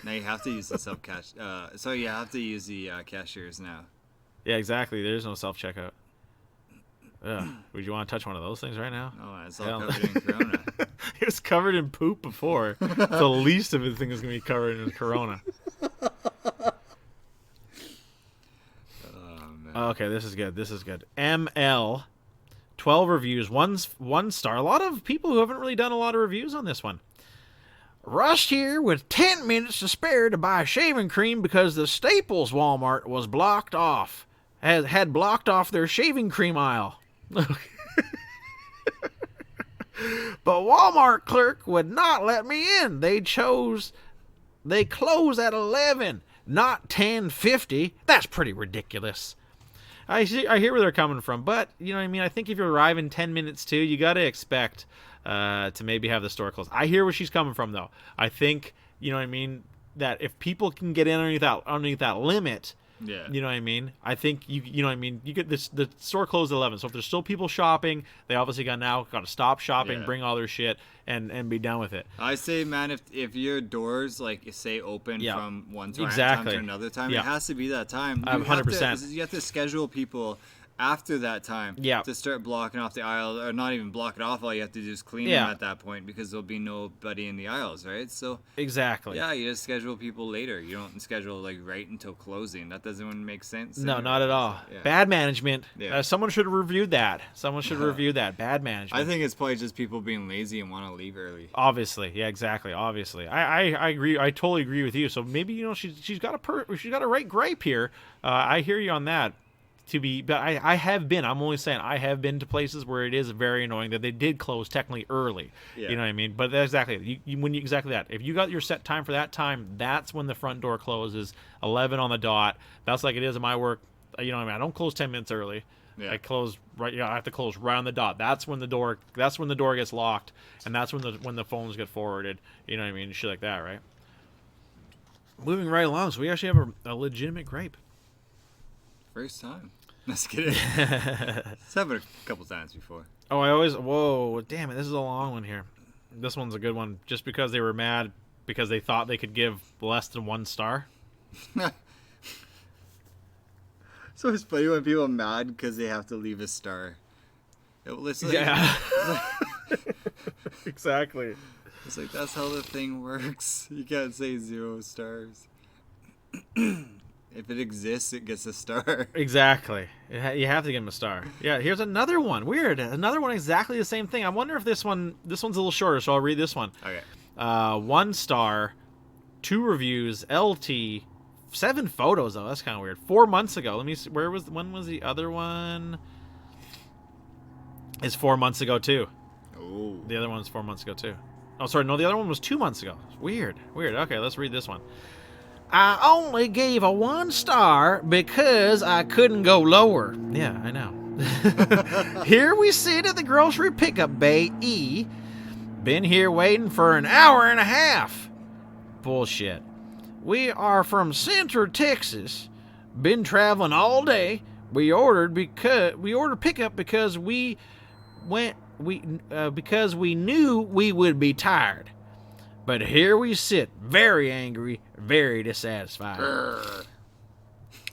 Now you have to use the self-cash. So you have to use the cashiers now. Yeah, exactly. There's no self-checkout. Would you want to touch one of those things right now? Oh, it's all covered in Corona. It was covered in poop before. The least of the thing is going to be covered in Corona. Oh, man. Okay, this is good. ML, 12 reviews, one star. A lot of people who haven't really done a lot of reviews on this one. Rushed here with 10 minutes to spare to buy shaving cream because the Staples Walmart was blocked off. Had blocked off their shaving cream aisle. But Walmart clerk would not let me in. They close at 11, not 10:50. That's pretty ridiculous. I hear where they're coming from, but you know what I mean. I think if you arrive in 10 minutes too, you got to expect to maybe have the store closed. I hear where she's coming from though. I think you know what I mean that if people can get in underneath that limit. Yeah. You know what I mean? I think you know what I mean. You get this. The store closed at 11, so if there's still people shopping, they obviously got to stop shopping, bring all their shit, and be done with it. I say, man, if your doors say open from one time exactly. to another time, it has to be that time. 100%. You have to schedule people after that time Yeah. to start blocking off the aisle, or not even block it off. All you have to do is clean them at that point, because there'll be nobody in the aisles, right? So Exactly. yeah, you just schedule people later. You don't schedule like right until closing. That doesn't make sense. No, not at all. Bad management. Yeah. Someone should have reviewed that. Bad management. I think it's probably just people being lazy and want to leave early. Obviously, yeah, exactly. Obviously, I agree. I totally agree with you. So maybe she's got a right gripe here. I hear you on that. But I have been. I'm only saying I have been to places where it is very annoying that they did close technically early. Yeah. You know what I mean? But exactly exactly that. If you got your set time for that time, that's when the front door closes, 11 on the dot. That's like it is in my work. You know what I mean? I don't close 10 minutes early. Yeah. I close right. I have to close right on the dot. That's when the door gets locked, and that's when the phones get forwarded. You know what I mean? Shit like that, right? Moving right along, so we actually have a legitimate gripe. First time. Let's get it. It's happened a couple times before. Whoa, damn it, this is a long one here. This one's a good one, just because they were mad because they thought they could give less than 1 star. So it's funny when people are mad because they have to leave a star. Yeah. Exactly. It's like, that's how the thing works. You can't say 0 stars. If it exists, it gets a star. Exactly. You have to give him a star. Yeah, here's another one. Weird. Another one exactly the same thing. I wonder if this one's a little shorter, so I'll read this one. Okay. 1 star, 2 reviews, LT, 7 photos, though. That's kind of weird. 4 months ago. Let me see. When was the other one? It's 4 months ago, too. Oh. The other one's 4 months ago, too. Oh, sorry. No, the other one was 2 months ago. Weird. Okay, let's read this one. I only gave a 1 star because I couldn't go lower. Yeah, I know. Here we sit at the grocery pickup bay E. Been here waiting for an hour and a half. Bullshit. We are from Central Texas. Been traveling all day. We ordered pickup because because we knew we would be tired. But here we sit, very angry, very dissatisfied.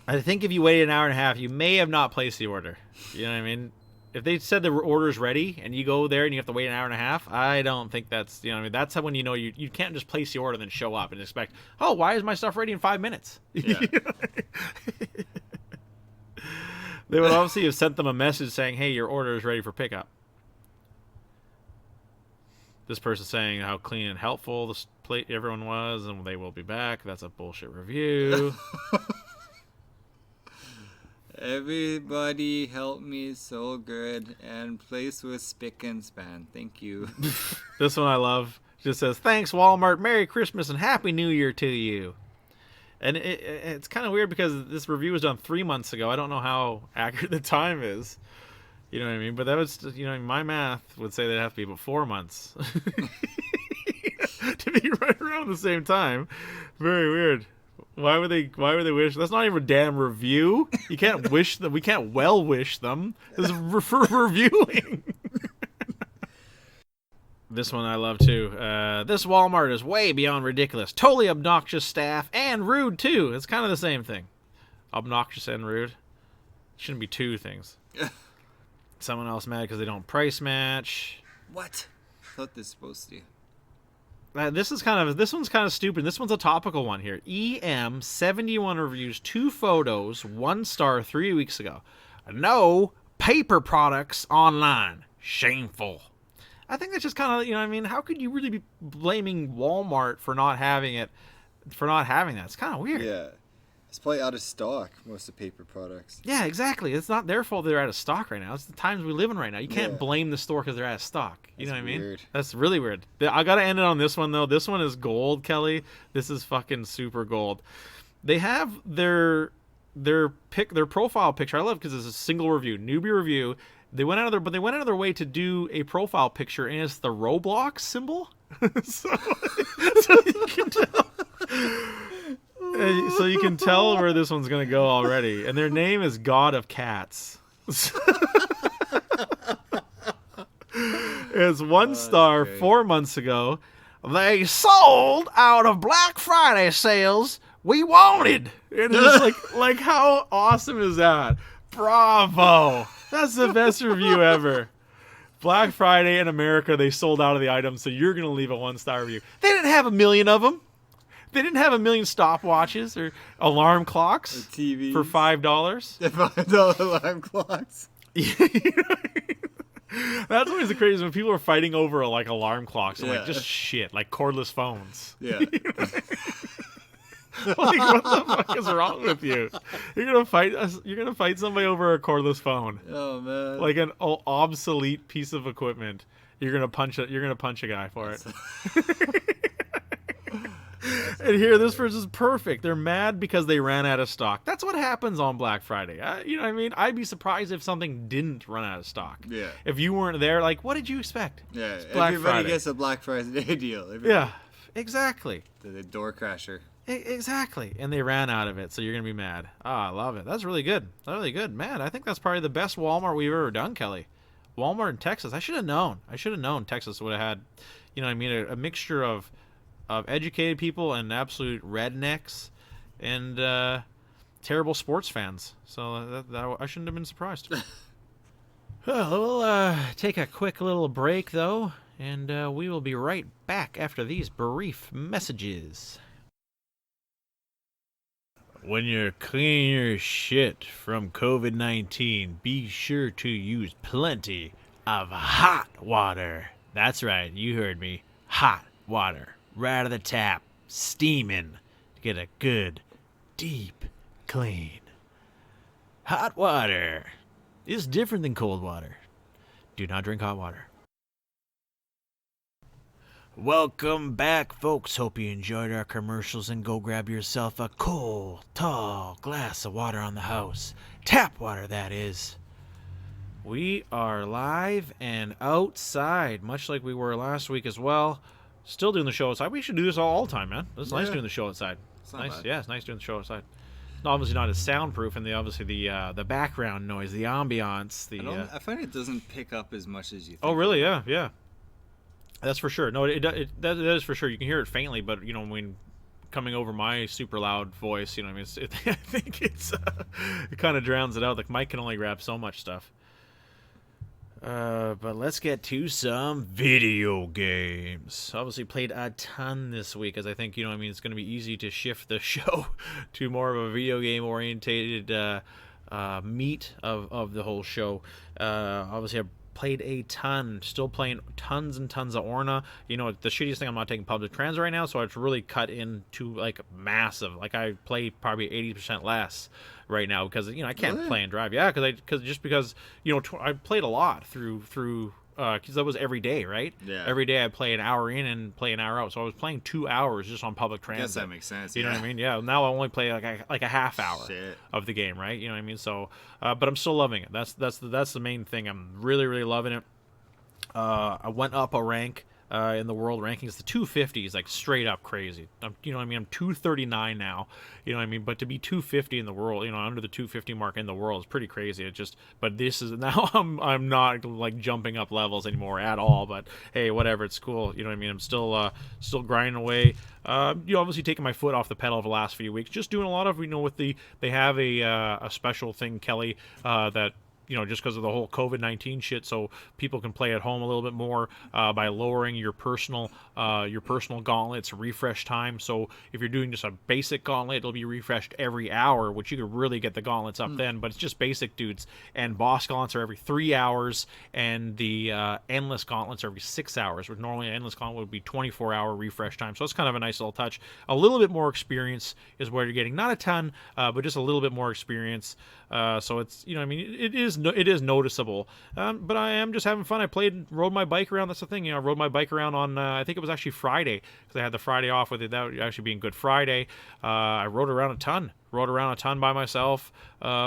I think if you waited an hour and a half, you may have not placed the order. You know what I mean? If they said the order's ready and you go there and you have to wait an hour and a half, I don't think that's, you know what I mean? That's how when you know you can't just place the order and then show up and expect, oh, why is my stuff ready in 5 minutes? Yeah. They would obviously have sent them a message saying, hey, your order is ready for pickup. This person saying how clean and helpful this plate everyone was, and they will be back. That's a bullshit review. Everybody helped me so good, and place was spick and span. Thank you. This one I love. Just says, thanks, Walmart. Merry Christmas and Happy New Year to you. And it's kind of weird because this review was done 3 months ago. I don't know how accurate the time is. You know what I mean? But that was, my math would say that'd have to be about 4 months to be right around the same time. Very weird. Why would they wish? That's not even a damn review. You can't wish them. We can't well wish them. This is for reviewing. This one I love too. This Walmart is way beyond ridiculous. Totally obnoxious staff and rude too. It's kind of the same thing. Obnoxious and rude. Shouldn't be 2 things. Someone else mad because they don't price match. What? I thought this was supposed to. This one's kind of stupid. This one's a topical one here. EM 71 reviews, 2 photos, 1 star 3 weeks ago. No paper products online. Shameful. I think that's just kind of, how could you really be blaming Walmart for not having it, for not having that? It's kind of weird. Yeah. It's probably out of stock, most of the paper products. Yeah, exactly. It's not their fault they're out of stock right now. It's the times we live in right now. You can't blame the store because they're out of stock. You know what I mean? Weird. That's really weird. I got to end it on this one, though. This one is gold, Kelly. This is fucking super gold. They have their profile picture. I love it because it's a single review, newbie review. They went out of their way to do a profile picture, and it's the Roblox symbol. so you can tell. So you can tell where this one's going to go already. And their name is God of Cats. It's 1 star 4 months ago. They sold out of Black Friday sales we wanted. And it's like how awesome is that? Bravo! That's the best review ever. Black Friday in America, they sold out of the items, so you're going to leave a 1-star review. They didn't have a million of them. They didn't have a million stopwatches or alarm clocks TVs for $5. The $5 alarm clocks. That's always the craziest when people are fighting over like alarm clocks and like just shit, like cordless phones. Yeah. Like, what the fuck is wrong with you? You're gonna fight somebody over a cordless phone. Oh man. Like an obsolete piece of equipment. You're gonna punch a guy for it. And here, this person's perfect. They're mad because they ran out of stock. That's what happens on Black Friday. You know what I mean? I'd be surprised if something didn't run out of stock. Yeah. If you weren't there, like, what did you expect? Yeah. It's Black Everybody Friday. gets a Black Friday deal. Everybody. Yeah. Exactly. The door crasher. Exactly. And they ran out of it, so you're going to be mad. I love it. That's really good. Really good. Man, I think that's probably the best Walmart we've ever done, Kelly. Walmart in Texas. I should have known. Texas would have had, you know what I mean, a mixture of educated people and absolute rednecks and terrible sports fans. So that I shouldn't have been surprised. Well, we'll take a quick little break, though, and we will be right back after these brief messages. When you're cleaning your shit from COVID-19, be sure to use plenty of hot water. That's right, you heard me. Hot water. Right out of the tap, steaming, to get a good, deep clean. Hot water is different than cold water. Do not drink hot water. Welcome back, folks. Hope you enjoyed our commercials and go grab yourself a cold, tall glass of water on the house. Tap water, that is. We are live and outside, much like we were last week as well. Still doing the show outside. We should do this all the time, man. It's nice doing the show outside. It's nice. Bad. Yeah, it's nice doing the show outside. Obviously not as soundproof, and the background noise, the ambiance. I find it doesn't pick up as much as you think. Oh, really? Yeah. That's for sure. No, that is for sure. You can hear it faintly, but you know, when coming over my super loud voice, you know, what I mean, I think it kind of drowns it out. Like Mike can only grab so much stuff. But let's get to some video games. Obviously played a ton this week, as I think, you know, I mean, it's going to be easy to shift the show to more of a video game orientated meat of the whole show. Obviously I played a ton, still playing tons and tons of Orna. You know, the shittiest thing, I'm not taking public trans right now, so it's really cut into like massive. Like I play probably 80% less right now because, you know, I can't play and drive. Yeah, because you know, I played a lot through because that was every day, right? Yeah. Every day I play an hour in and play an hour out, so I was playing 2 hours just on public transit. I guess that makes sense. You know what I mean? Yeah. Now I only play like a half hour Shit. of the game, right? You know what I mean? So, but I'm still loving it. That's the main thing. I'm really loving it. I went up a rank in the world rankings. The 250 is like straight up crazy. You know what I mean? I'm 239 now. You know what I mean? But to be 250 in the world, you know, under the 250 mark in the world is pretty crazy. But this is now I'm not like jumping up levels anymore at all. But hey, whatever, it's cool. You know what I mean? I'm still grinding away. You know, obviously taking my foot off the pedal the last few weeks. Just doing a lot of, you know, they have a special thing, Kelly, that, you know, just because of the whole COVID-19 shit, so people can play at home a little bit more by lowering your personal gauntlet's refresh time. So if you're doing just a basic gauntlet, it'll be refreshed every hour, which you could really get the gauntlets up then. But it's just basic dudes, and boss gauntlets are every 3 hours, and the endless gauntlets are every 6 hours. Which normally an endless gauntlet would be 24-hour refresh time. So it's kind of a nice little touch. A little bit more experience is where you're getting, not a ton, but just a little bit more experience. So it's, you know, I mean, it is noticeable, but I am just having fun. Rode my bike around. That's the thing, you know, I rode my bike around on, I think it was actually Friday, because I had the Friday off with it, that actually being Good Friday. I rode around a ton by myself,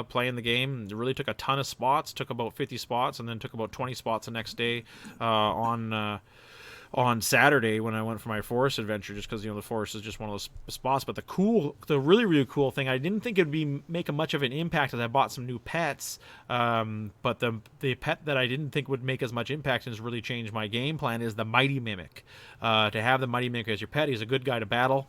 playing the game. It really took a ton of spots, took about 50 spots, and then took about 20 spots the next day on Saturday when I went for my forest adventure, just because, you know, the forest is just one of those spots. But the really cool thing, I didn't think it'd make much of an impact, as I bought some new pets, but the pet that I didn't think would make as much impact and has really changed my game plan is the Mighty Mimic. To have the Mighty Mimic as your pet, he's a good guy to battle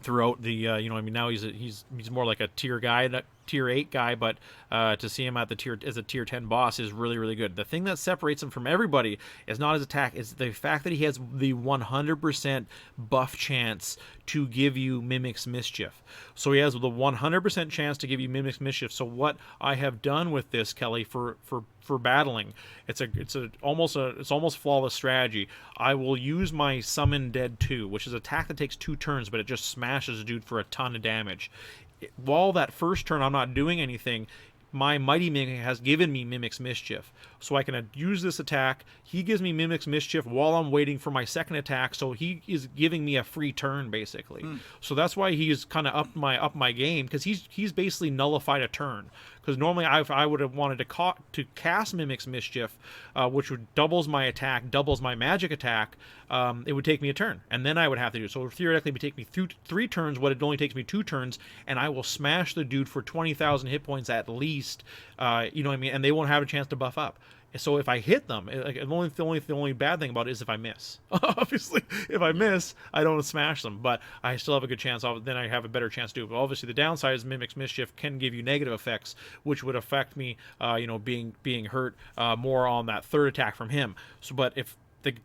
throughout the, you know, I mean, now he's more like a tier guy tier 8 guy, but to see him at the as a tier 10 boss is really, really good. The thing that separates him from everybody is not his attack, it's the fact that he has the 100% buff chance to give you Mimic's Mischief. So he has the 100% chance to give you Mimic's Mischief. So what I have done with this, Kelly, for battling, it's almost flawless strategy. I will use my Summon Dead 2, which is an attack that takes 2 turns, but it just smashes a dude for a ton of damage. While that first turn I'm not doing anything, my Mighty Mimic has given me Mimic's Mischief. So I can use this attack. He gives me Mimic's Mischief while I'm waiting for my second attack, so he is giving me a free turn, basically. So that's why he's kind of upped my game, because he's basically nullified a turn. Because normally I would have wanted to cast Mimic's Mischief, which would doubles my attack, doubles my magic attack. It would take me a turn, and then I would have to do it. So theoretically, it would take me 3 turns, what it only takes me 2 turns, and I will smash the dude for 20,000 hit points at least. You know what I mean? And they won't have a chance to buff up. So if I hit them, the only bad thing about it is if I miss. Obviously, if I miss, I don't smash them, but I still have a good chance. Then I have a better chance to do it. But obviously, the downside is Mimic's Mischief can give you negative effects, which would affect me, being hurt more on that third attack from him. So, but if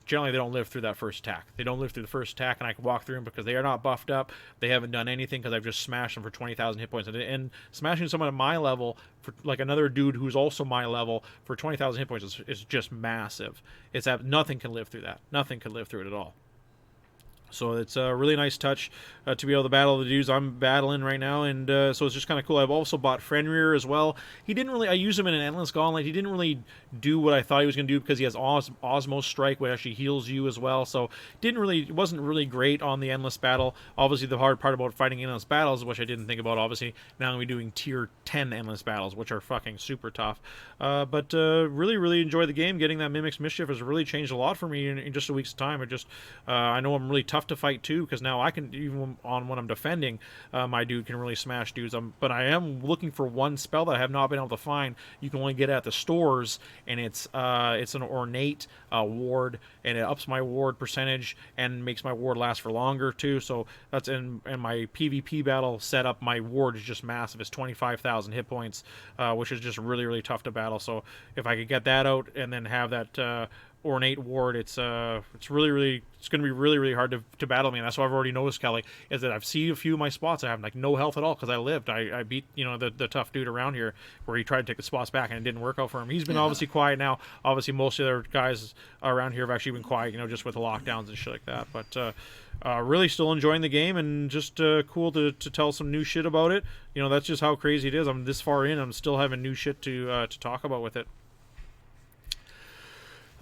generally they don't live through that first attack. They don't live through the first attack, and I can walk through them because they are not buffed up. They haven't done anything because I've just smashed them for 20,000 hit points. And smashing someone at my level, for like another dude who's also my level, for 20,000 hit points is just massive. Nothing can live through that. Nothing can live through it at all. So it's a really nice touch to be able to battle the dudes I'm battling right now, and so it's just kind of cool. I've also bought Fenrir as well. I used him in an Endless Gauntlet. He didn't really do what I thought he was going to do because he has Osmos Strike, which actually heals you as well. So it wasn't really great on the Endless Battle. Obviously, the hard part about fighting Endless Battles, which I didn't think about, obviously, now I'm going to be doing tier 10 Endless Battles, which are fucking super tough. But really, really enjoy the game. Getting that Mimic's Mischief has really changed a lot for me in just a week's time. I know I'm really tough to fight too, because now I can, even on when I'm defending, my dude can really smash dudes. But I am looking for one spell that I have not been able to find. You can only get it at the stores, and it's an ornate ward, and it ups my ward percentage and makes my ward last for longer too. So that's in my PvP battle setup. My ward is just massive. It's 25,000 hit points, which is just really, really tough to battle. So if I could get that out and then have that ornate ward, it's going to be really, really hard to battle me. And that's what I've already noticed, Kelly, is that I've seen a few of my spots I have like no health at all because I lived. I beat the tough dude around here where he tried to take the spots back and it didn't work out for him. He's been obviously quiet now. Obviously most of the other guys around here have actually been quiet, just with the lockdowns and shit like that. But really still enjoying the game, and just cool to tell some new shit about it. That's just how crazy it is. I'm this far in, I'm still having new shit to talk about with it.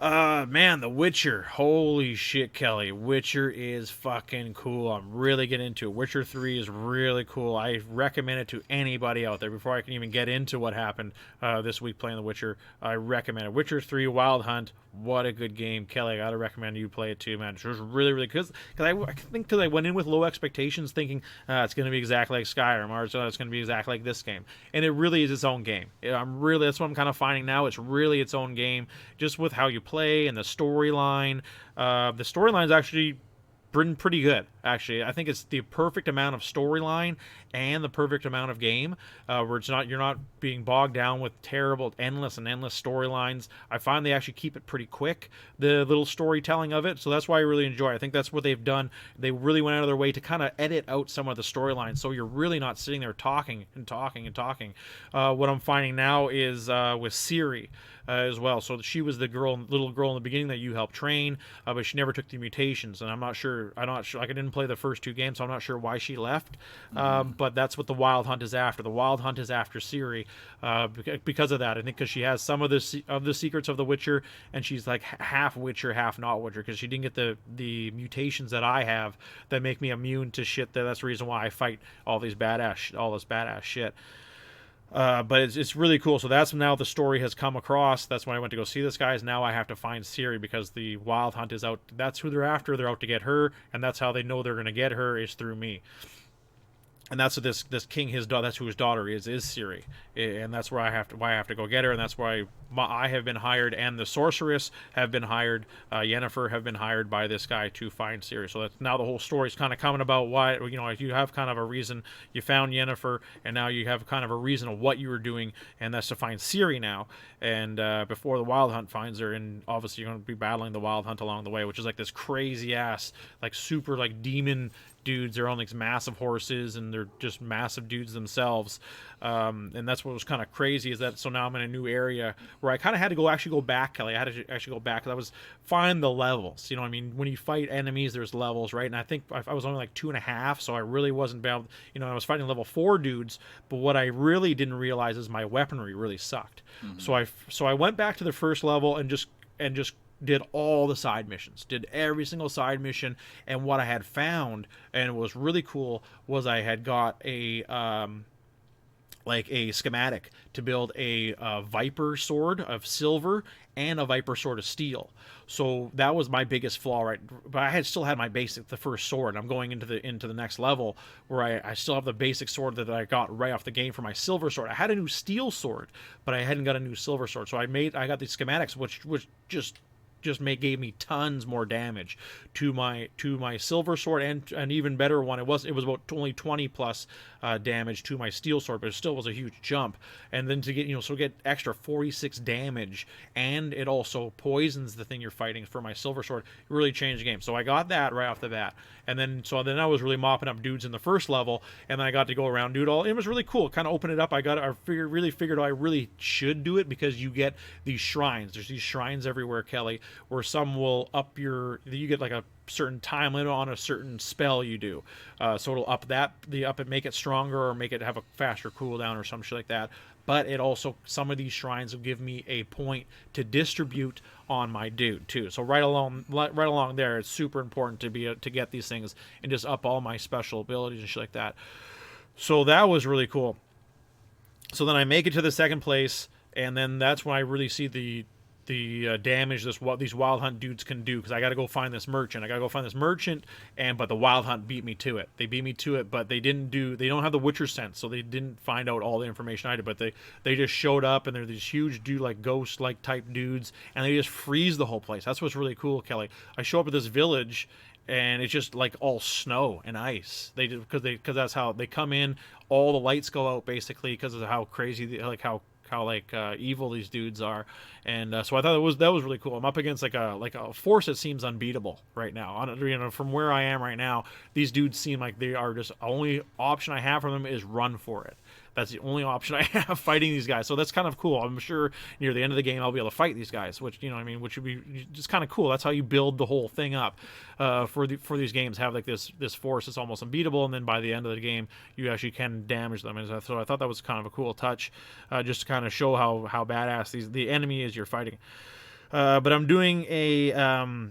Man, The Witcher. Holy shit, Kelly. Witcher is fucking cool. I'm really getting into it. Witcher 3 is really cool. I recommend it to anybody out there. Before I can even get into what happened this week playing The Witcher, I recommend it. Witcher 3 Wild Hunt. What a good game, Kelly. I gotta recommend you play it too, man. It was really, really good. Because I went in with low expectations, thinking it's gonna be exactly like Skyrim, or it's gonna be exactly like this game, and it really is its own game. That's what I'm kind of finding now. It's really its own game, just with how you play and the storyline. The storyline's actually pretty good, actually. I think it's the perfect amount of storyline and the perfect amount of game, where you're not being bogged down with terrible endless storylines. I find they actually keep it pretty quick, the little storytelling of it, so that's why I really enjoy it. I think that's what they've done. They really went out of their way to kind of edit out some of the storylines, so you're really not sitting there talking. What I'm finding now is with Ciri as well. So she was the little girl in the beginning that you helped train, but she never took the mutations, and I'm not sure. Like, I didn't play the first 2 games, so I'm not sure why she left. But that's what the Wild Hunt is after. The Wild Hunt is after Ciri because of that. I think because she has some of the secrets of the Witcher, and she's like half Witcher, half not Witcher, because she didn't get the mutations that I have that make me immune to shit. That's the reason why I fight all this badass shit. But it's really cool. So that's now the story has come across. That's when I went to go see this guys. Now I have to find Ciri because the Wild Hunt is out. That's who they're after. They're out to get her, and that's how they know they're going to get her, is through me. and that's what this king, his daughter, that's who his daughter is Siri, and that's where I have to go get her, and that's why I have been hired, and the sorceress have been hired, Yennefer have been hired by this guy to find Siri. So that's now the whole story's kind of coming about why, you know, you have kind of a reason. You found Yennefer, and now you have kind of a reason of what you were doing, and that's to find Siri now. And before the Wild Hunt finds her, and obviously you're going to be battling the Wild Hunt along the way, which is like this crazy ass, like super like demon dudes. They're on these massive horses, and they're just massive dudes themselves. And that's what was kind of crazy, is that so now I'm in a new area where I kind of had to actually go back, Kelly. I had to actually go back, because I was find the levels. You know what I mean? When you fight enemies, there's levels, right? And I think I was only like 2.5, so I really wasn't bad. You know, I was fighting level 4 dudes, but what I really didn't realize is my weaponry really sucked. Mm-hmm. So I went back to the first level and just did all the side missions, did every single side mission. And what I had found, and it was really cool, was I had got a like a schematic to build a Viper sword of silver and a Viper sword of steel. So that was my biggest flaw, right? But I still had my basic, the first sword. I'm going into the next level where I still have the basic sword that I got right off the game for my silver sword. I had a new steel sword, but I hadn't got a new silver sword. So I got these schematics, which just gave me tons more damage to my silver sword, and an even better one. It was about only 20 plus damage to my steel sword, but it still was a huge jump. And then to get extra 46 damage, and it also poisons the thing you're fighting for my silver sword. It really changed the game. So I got that right off the bat, and then I was really mopping up dudes in the first level, and then I got to go around do it all. It was really cool. Kind of open it up. I really figured I really should do it, because you get these shrines. There's these shrines everywhere, Kelly, where some will you get like a certain time limit on a certain spell you do, so it'll up and make it stronger, or make it have a faster cooldown or some shit like that. But it also, some of these shrines will give me a point to distribute on my dude too. So right along there, it's super important to get these things and just up all my special abilities and shit like that. So that was really cool. So then I make it to the second place, and then that's when I really see the damage these Wild Hunt dudes can do, because I got to go find this merchant. But the Wild Hunt beat me to it. They beat me to it, but they don't have the Witcher sense, so they didn't find out all the information I did. But they just showed up, and they're these huge dude, like ghost like type dudes, and they just freeze the whole place. That's what's really cool, Kelly. I show up at this village, and it's just like all snow and ice. Because that's how they come in. All the lights go out basically because of how crazy, how evil these dudes are. And so I thought that was really cool. I'm up against like a force that seems unbeatable right now. From where I am right now, these dudes seem like they are just, only option I have for them is run for it. That's the only option I have fighting these guys. So that's kind of cool. I'm sure near the end of the game I'll be able to fight these guys, which which would be just kind of cool. That's how you build the whole thing up for these games. Have like this force that's almost unbeatable, and then by the end of the game you actually can damage them. And so I thought that was kind of a cool touch, just to kind of show how badass the enemy is you're fighting. But I'm doing a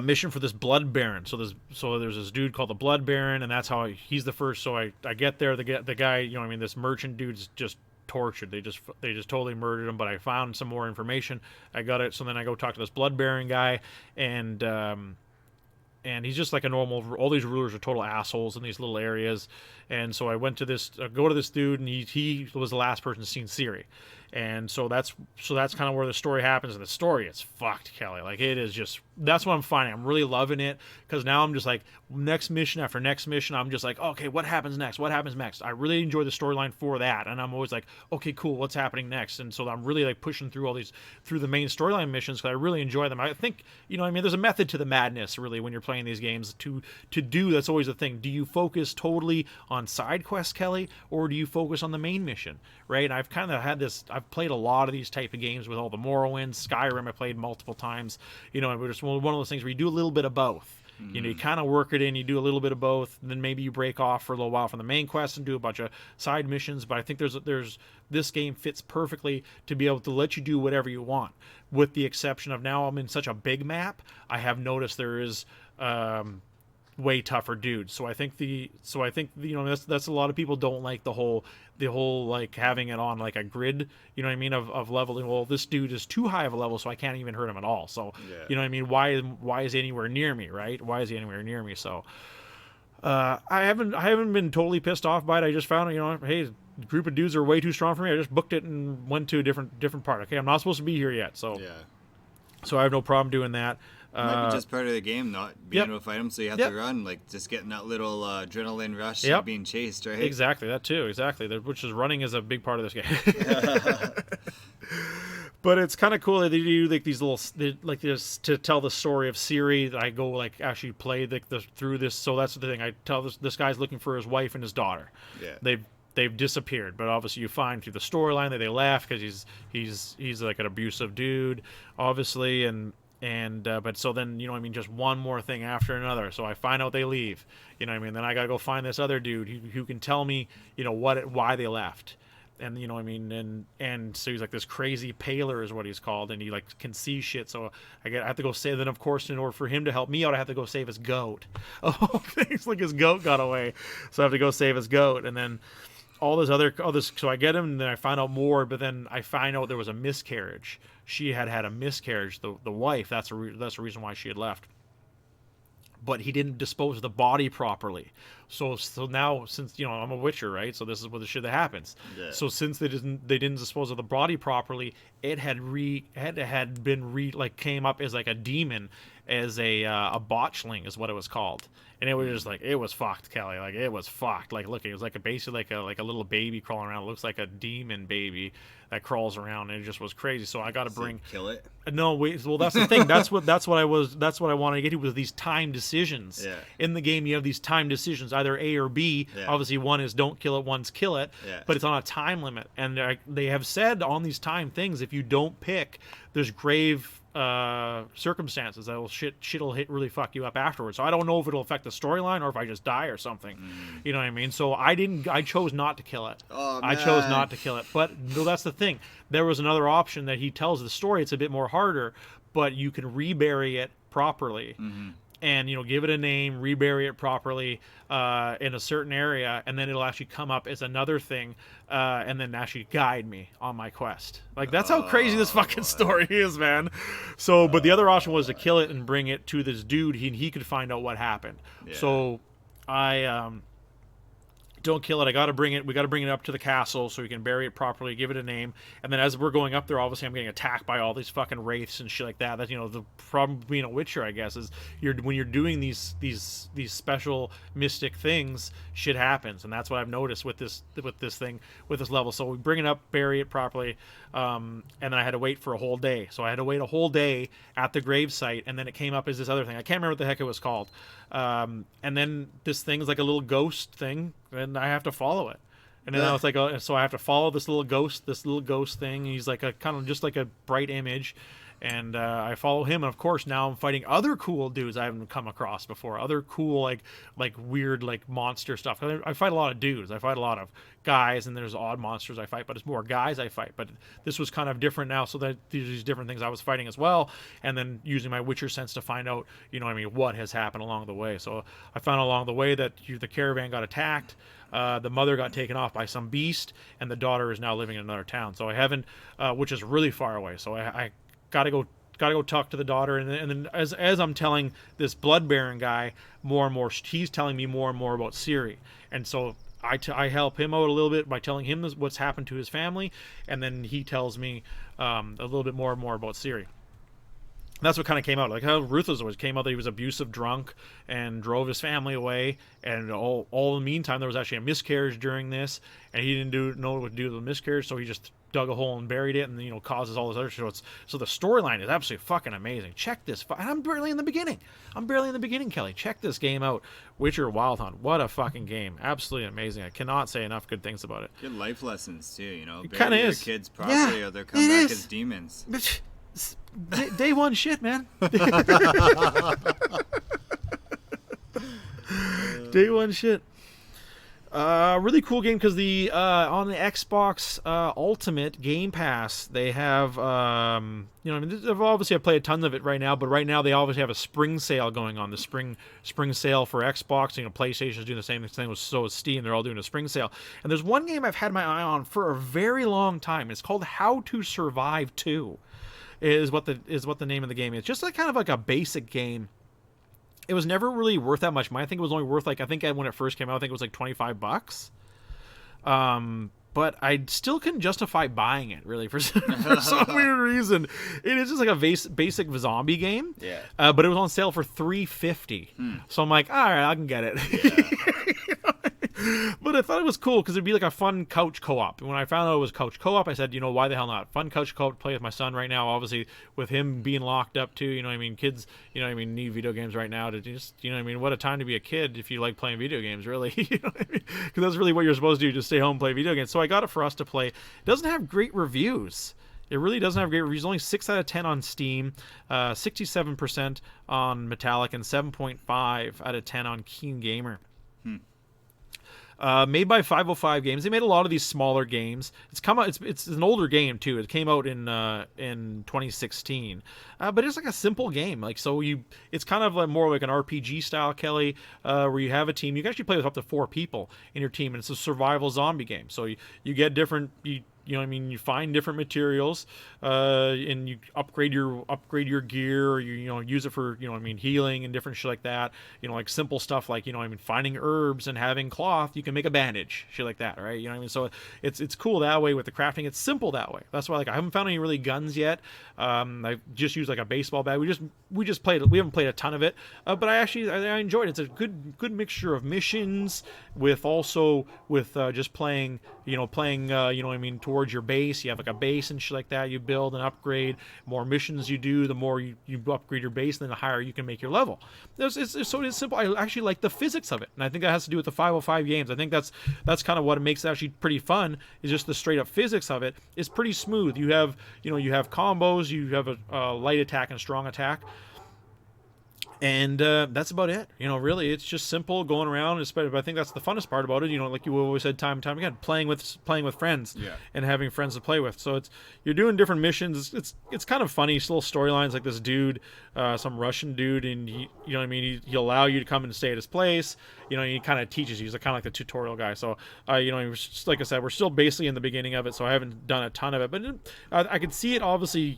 mission for this Blood Baron. So there's this dude called the Blood Baron, and that's how he's the first. So I get there. The guy, this merchant dude's just tortured. They just totally murdered him. But I found some more information. I got it. So then I go talk to this Blood Baron guy, and he's just like a normal. All these rulers are total assholes in these little areas. And so I went to go to this dude, and he was the last person seen Ciri. And so that's kind of where the story happens. And the story is fucked, Kelly. Like, it is just, that's what I'm finding. I'm really loving it, because now I'm just like, next mission after next mission, I'm just like, okay, what happens next? I really enjoy the storyline for that, and I'm always like, okay, cool, what's happening next? And so I'm really like pushing through the main storyline missions, because I really enjoy them. I think, there's a method to the madness, really, when you're playing these games. To do, that's always the thing. Do you focus totally on side quests, Kelly, or do you focus on the main mission, right? And I've kind of had this, I've played a lot of these type of games with all the Morrowind, Skyrim I played multiple times, and we're just one of those things where you do a little bit of both. Mm-hmm. You kind of work it in, you do a little bit of both, and then maybe you break off for a little while from the main quest and do a bunch of side missions. But I think this game fits perfectly to be able to let you do whatever you want, with the exception of, now I'm in such a big map, I have noticed there is way tougher dudes. So I think that's a lot of people don't like the whole like having it on like a grid, of leveling. Well, this dude is too high of a level, so I can't even hurt him at all. So why is he anywhere near me, right? Why is he anywhere near me? So I haven't been totally pissed off by it. I just found, hey, a group of dudes are way too strong for me. I just booked it and went to a different part. Okay, I'm not supposed to be here yet, so Yeah. so I have no problem doing that. Might be just part of the game, not being Yep. able to fight them, so you have Yep. to run, like just getting that little adrenaline rush Yep. of being chased, right? Exactly, that too. Exactly, which is running is a big part of this game. But it's kind of cool that they do like these little like this to tell the story of Siri. I go like actually play through this. So that's the thing. I tell this guy's looking for his wife and his daughter. Yeah. They've disappeared, but obviously you find through the storyline that they left because he's like an abusive dude, obviously, and but so then just one more thing after another. So I find out they leave, then I gotta go find this other dude who can tell me why they left. And and so he's like this crazy paler is what he's called, and he like can see shit. So I have to go save. Then of course, in order for him to help me out, I have to go save his goat. Oh, things like his goat got away, so I have to go save his goat. And then all this. So I get him, and then I find out more. But then I find out there was a miscarriage. She had a miscarriage. The wife. That's the reason why she had left. But he didn't dispose of the body properly. So now, since I'm a Witcher, right? So this is what the shit that happens. Yeah. So since they didn't dispose of the body properly, it had came up as like a demon, as a botchling is what it was called, and it was just like it was fucked, Kelly. Like it was fucked. Like look, it was like basically like a little baby crawling around. It looks like a demon baby that crawls around, and it just was crazy. So I got to kill it. No, wait. Well, that's the thing. That's what I wanted to get to, was these time decisions. Yeah. In the game, you have these time decisions, either A or B. Yeah. Obviously, one is don't kill it, one's kill it. Yeah. But it's on a time limit, and they have said on these time things, if you don't pick, there's grave circumstances that shit'll really fuck you up afterwards. So I don't know if it'll affect the storyline or if I just die or something. You know what I mean? So I chose not to kill it. Oh, I chose not to kill it. But no, that's the thing. There was another option that he tells the story. It's a bit more harder, but you can rebury it properly. And give it a name, rebury it properly in a certain area, and then it'll actually come up as another thing, and then actually guide me on my quest. Like that's how crazy this fucking story is, man. So, but the other option was to kill it and bring it to this dude. He could find out what happened. Yeah. So, I don't kill it. We got to bring it up to the castle so we can bury it properly, give it a name. And then as we're going up there, obviously I'm getting attacked by all these fucking wraiths and shit like that. That's the problem being a Witcher, I guess, is when you're doing these special mystic things, shit happens. And that's what I've noticed with this level. So we bring it up, bury it properly, and then I had to wait for a whole day. So I had to wait a whole day at the gravesite, and then it came up as this other thing. I can't remember what the heck it was called. And then this thing is like a little ghost thing, and I have to follow it. And then I was like, so I have to follow this little ghost thing. He's like a kind of just like a bright image. And I follow him, and of course now I'm fighting other cool dudes I haven't come across before. Other cool like weird like monster stuff. I fight a lot of dudes. I fight a lot of guys, and there's odd monsters I fight, but it's more guys I fight. But this was kind of different now, so that these different things I was fighting as well, and then using my Witcher sense to find out, what has happened along the way. So I found along the way that the caravan got attacked. The mother got taken off by some beast, and the daughter is now living in another town. So I haven't, which is really far away. So I gotta go talk to the daughter, and then as I'm telling this blood baron guy more and more, he's telling me more and more about Ciri, and so I help him out a little bit by telling him what's happened to his family, and then he tells me a little bit more and more about Ciri. That's what kind of came out, like how Ruthless was. Came out that he was abusive, drunk, and drove his family away. And all in the meantime, there was actually a miscarriage during this, and he didn't know what to do with the miscarriage, so he just dug a hole and buried it, and causes all this other shit. So the storyline is absolutely fucking amazing. Check this, and I'm barely in the beginning. Kelly, check this game out, Witcher Wild Hunt. What a fucking game! Absolutely amazing. I cannot say enough good things about it. Good life lessons too. It kind of is. Kids properly, or they'll come back as demons. Day one shit, man. Day one shit. Really cool game because on the Xbox Ultimate Game Pass they have obviously I played tons of it right now, but right now they obviously have a spring sale going on. The spring sale for Xbox. PlayStation's doing the same thing with Steam. They're all doing a spring sale. And there's one game I've had my eye on for a very long time. It's called How to Survive 2. Is what the name of the game is. Just kind of like a basic game. it was never really worth that much money. I think it was only worth like, I think when it first came out, I think it was like $25. But I still couldn't justify buying it, really, for some weird reason. It is just like a basic zombie game. Yeah. But it was on sale for $3.50. So I'm like, all right, I can get it. Yeah. But I thought it was cool because it'd be like a fun couch co-op. And when I found out it was couch co-op, I said, why the hell not? Fun couch co-op to play with my son right now. Obviously, with him being locked up too, kids, need video games right now to just, what a time to be a kid if you like playing video games, really. Because that's really what you're supposed to do, just stay home and play video games. So I got it for us to play. It doesn't have great reviews. It really doesn't have great reviews. Only 6 out of 10 on Steam, 67% on Metallic, and 7.5 out of 10 on Keen Gamer. Made by 505 Games. They made a lot of these smaller games. It's come out. It's an older game too. It came out in 2016. But it's like a simple game. It's kind of like more like an RPG style, Kelly, where you have a team. You can actually play with up to 4 people in your team, and it's a survival zombie game. So you get different. You find different materials, and you upgrade your gear, or you use it for healing and different shit like that. Like simple stuff like finding herbs and having cloth, you can make a bandage, shit like that, right? So it's cool that way with the crafting. It's simple that way. That's why I haven't found any really guns yet. I just used like a baseball bat. We just played. We haven't played a ton of it, but I enjoyed it. It's a good mixture of missions with just playing towards your base. You have like a base and shit like that you build and upgrade. More missions you do, the more you upgrade your base, then the higher you can make your level. It's simple. I actually like the physics of it, and I think that has to do with the 505 Games. I think that's kind of what makes it actually pretty fun, is just the straight up physics of it is pretty smooth. You have combos, you have a light attack and strong attack. And that's about it. Really, it's just simple going around. But I think that's the funnest part about it. Like you always said, time and time again, playing with friends, and having friends to play with. So you're doing different missions. It's kind of funny. It's little storylines like this dude, some Russian dude, and he'll allow you to come and stay at his place. He kind of teaches you. He's kind of like the tutorial guy. So like I said, we're still basically in the beginning of it, so I haven't done a ton of it. But I could see it obviously,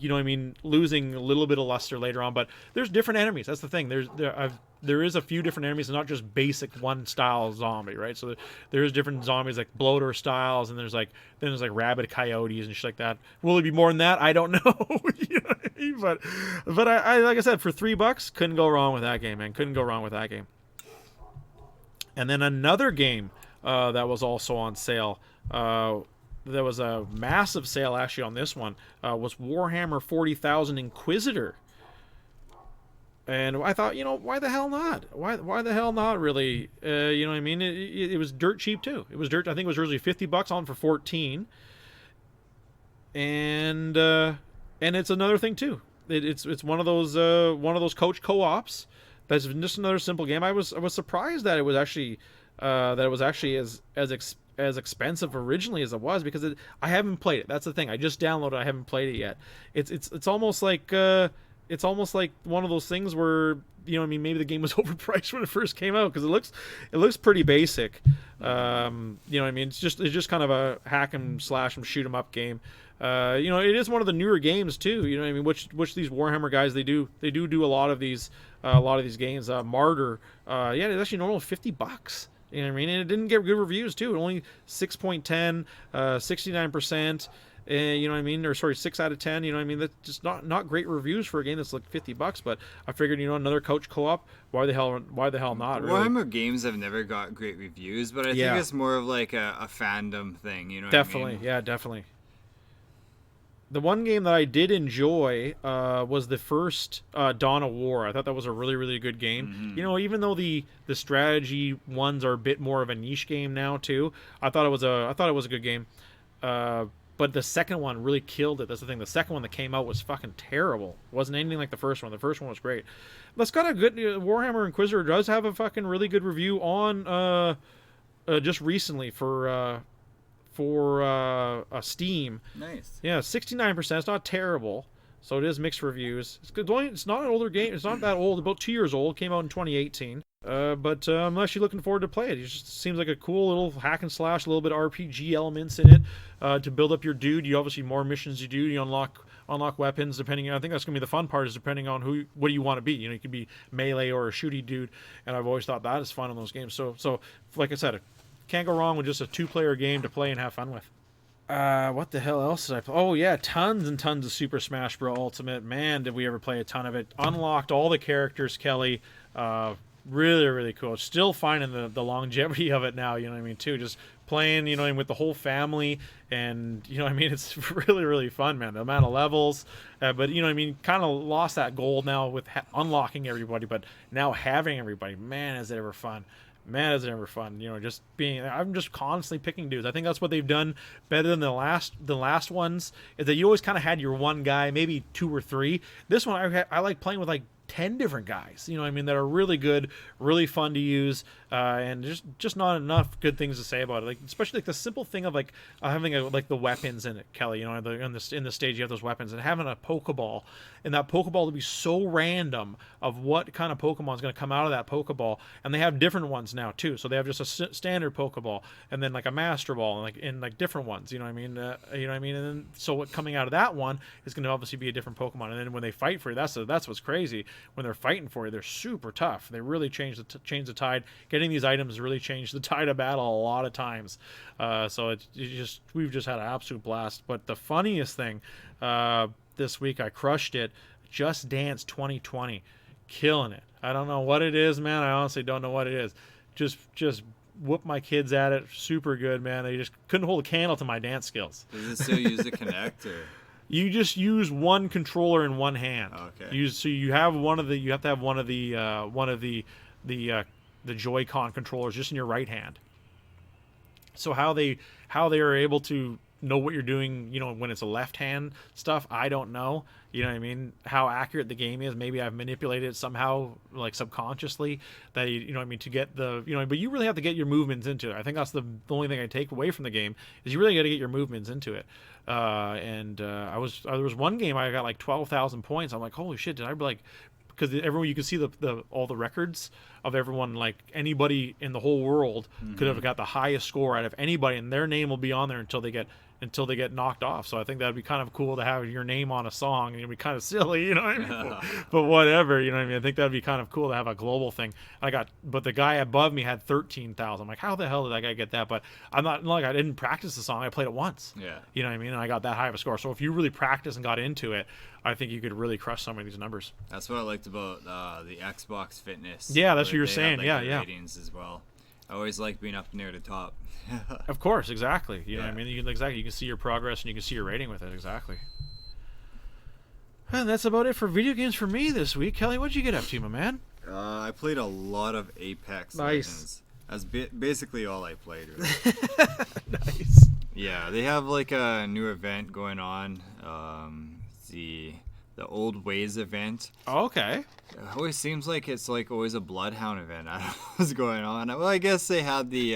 losing a little bit of luster later on. But there's different enemies. That's the thing. There is a few different enemies, and not just basic one style zombie, right? So there's different zombies like bloater styles, and there's rabid coyotes and shit like that. Will it be more than that? I don't know. But I like I said, for $3, couldn't go wrong with that game, man. Couldn't go wrong with that game. And then another game that was also on sale. There was a massive sale actually on this one. Was Warhammer 40,000 Inquisitor. And I thought, why the hell not? Why the hell not? Really, It was dirt cheap too. It was dirt. I think it was originally $50 on for 14. And it's another thing too. It's one of those coach co-ops. That's just another simple game. I was surprised that it was actually as expensive originally as it was, because I haven't played it. That's the thing. I just downloaded it. I haven't played it yet. It's almost like. It's almost like one of those things where maybe the game was overpriced when it first came out, because it looks pretty basic. It's just kind of a hack and slash and shoot 'em up game. It is one of the newer games too. Which these Warhammer guys they do a lot of these games. Martyr, it's actually normal $50. And it didn't get good reviews too. Only 6.10, 69%. Or sorry, 6 out of 10. That's just not great reviews for a game that's like $50. But I figured, another coach co-op. Why the hell not? Really? Warhammer games have never got great reviews, but I think it's more of like a fandom thing. Definitely, yeah, definitely. The one game that I did enjoy was the first Dawn of War. I thought that was a really, really good game. Mm-hmm. Even though the strategy ones are a bit more of a niche game now too, I thought it was a good game. But the second one really killed it. That's the thing. The second one that came out was fucking terrible. It wasn't anything like the first one. The first one was great. That's got a good... Warhammer Inquisitor does have a fucking really good review on... just recently for Steam. Nice. Yeah, 69%. It's not terrible. So it is mixed reviews. It's good. It's not an older game. It's not that old. About 2 years old. Came out in 2018. But I'm actually looking forward to play it. It just seems like a cool little hack and slash, a little bit of RPG elements in it to build up your dude. You obviously more missions you do, you unlock weapons depending. I think that's gonna be the fun part is depending on what do you want to be. You could be melee or a shooty dude, and I've always thought that is fun in those games. So like I said, can't go wrong with just a 2-player game to play and have fun with. What the hell else did I play? Oh yeah, tons and tons of Super Smash Bros. Ultimate. Man, did we ever play a ton of it. Unlocked all the characters, Kelly. Really, really cool. Still finding the longevity of it now, you know what I mean, too. Just playing, with the whole family, and, it's really, really fun, man. The amount of levels, but, kind of lost that goal now with unlocking everybody, but now having everybody, man, is it ever fun. Man, is it ever fun. I'm just constantly picking dudes. I think that's what they've done better than the last ones, is that you always kind of had your one guy, maybe 2 or 3. This one, I like playing with, like, 10 different guys, that are really good, really fun to use, and just not enough good things to say about it. Like, especially like the simple thing of like having like the weapons in it, Kelly. In the stage you have those weapons, and having a Pokeball, and that Pokeball to be so random of what kind of Pokemon is going to come out of that Pokeball, and they have different ones now too. So they have just a standard Pokeball, and then like a Master Ball, and like different ones. And then so what coming out of that one is going to obviously be a different Pokemon, and then when they fight for you, that's what's crazy. When they're fighting for you, they're super tough. They really change the tide. Getting these items really changed the tide of battle a lot of times. So we've just had an absolute blast. But the funniest thing this week, I crushed it. Just Dance 2020, killing it. I don't know what it is, man. I honestly don't know what it is. Just whoop my kids at it. Super good, man. They just couldn't hold a candle to my dance skills. Does it still use the Kinect or? You just use one controller in one hand. Okay. You have you have to have one of the Joy-Con controllers just in your right hand. So how they are able to know what you're doing, when it's a left hand stuff, I don't know. You know what I mean? How accurate the game is. Maybe I've manipulated it somehow, like subconsciously, that to get the but you really have to get your movements into it. I think that's the only thing I take away from the game is you really got to get your movements into it. There was one game I got like 12,000 points. I'm like, holy shit! Did I because everyone, you can see all the records of everyone, like anybody in the whole world could have got the highest score out of anybody, and their name will be on there until they get knocked off. So I think that'd be kind of cool to have your name on a song, and it'd be kind of silly, you know what I mean? But whatever, you know what I mean? I think that'd be kind of cool to have a global thing. But the guy above me had 13,000. I'm like, how the hell did that guy get that? But I'm not like, I didn't practice the song. I played it once. Yeah. You know what I mean? And I got that high of a score. So if you really practice and got into it, I think you could really crush some of these numbers. That's what I liked about the Xbox Fitness. Yeah, that's what you're saying. Have, yeah. ratings as well. I always like being up near the top. Of course, exactly. You know what I mean? You can see your progress and you can see your rating with it. Exactly. And that's about it for video games for me this week. Kelly, what'd you get up to, my man? I played a lot of Apex Legends. That's basically all I played, really. Nice. Yeah, they have like a new event going on. The Old Ways event. Oh, okay. It always seems like it's like always a Bloodhound event. I don't know what's going on. Well, I guess they had the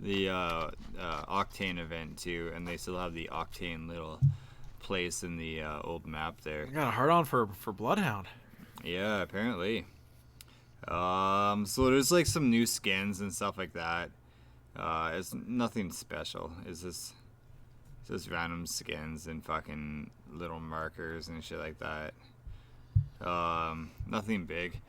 Octane event too, and they still have the Octane little place in the old map there. I got a hard on for Bloodhound. Yeah, apparently. So there's like some new skins and stuff like that. It's nothing special. It's just random skins and fucking little markers and shit like that. Nothing big.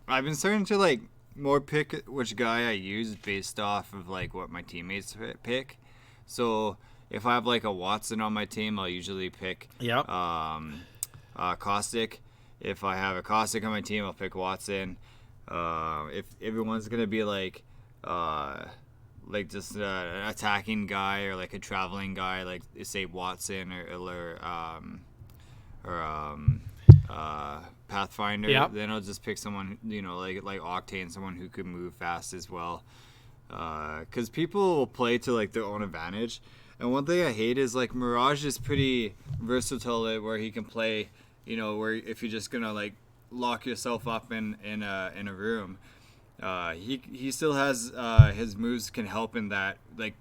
I've been starting to like more pick which guy I use based off of like what my teammates pick. So if I have like a Watson on my team, I'll usually pick Caustic. If I have a Caustic on my team, I'll pick Watson. If everyone's gonna be like just an attacking guy or like a traveling guy, like say Watson or Pathfinder, then I'll just pick someone, like Octane, someone who could move fast as well. Because people will play to like their own advantage. And one thing I hate is like Mirage is pretty versatile where he can play, where if you're just gonna like lock yourself up in a room. He still has his moves can help in that, like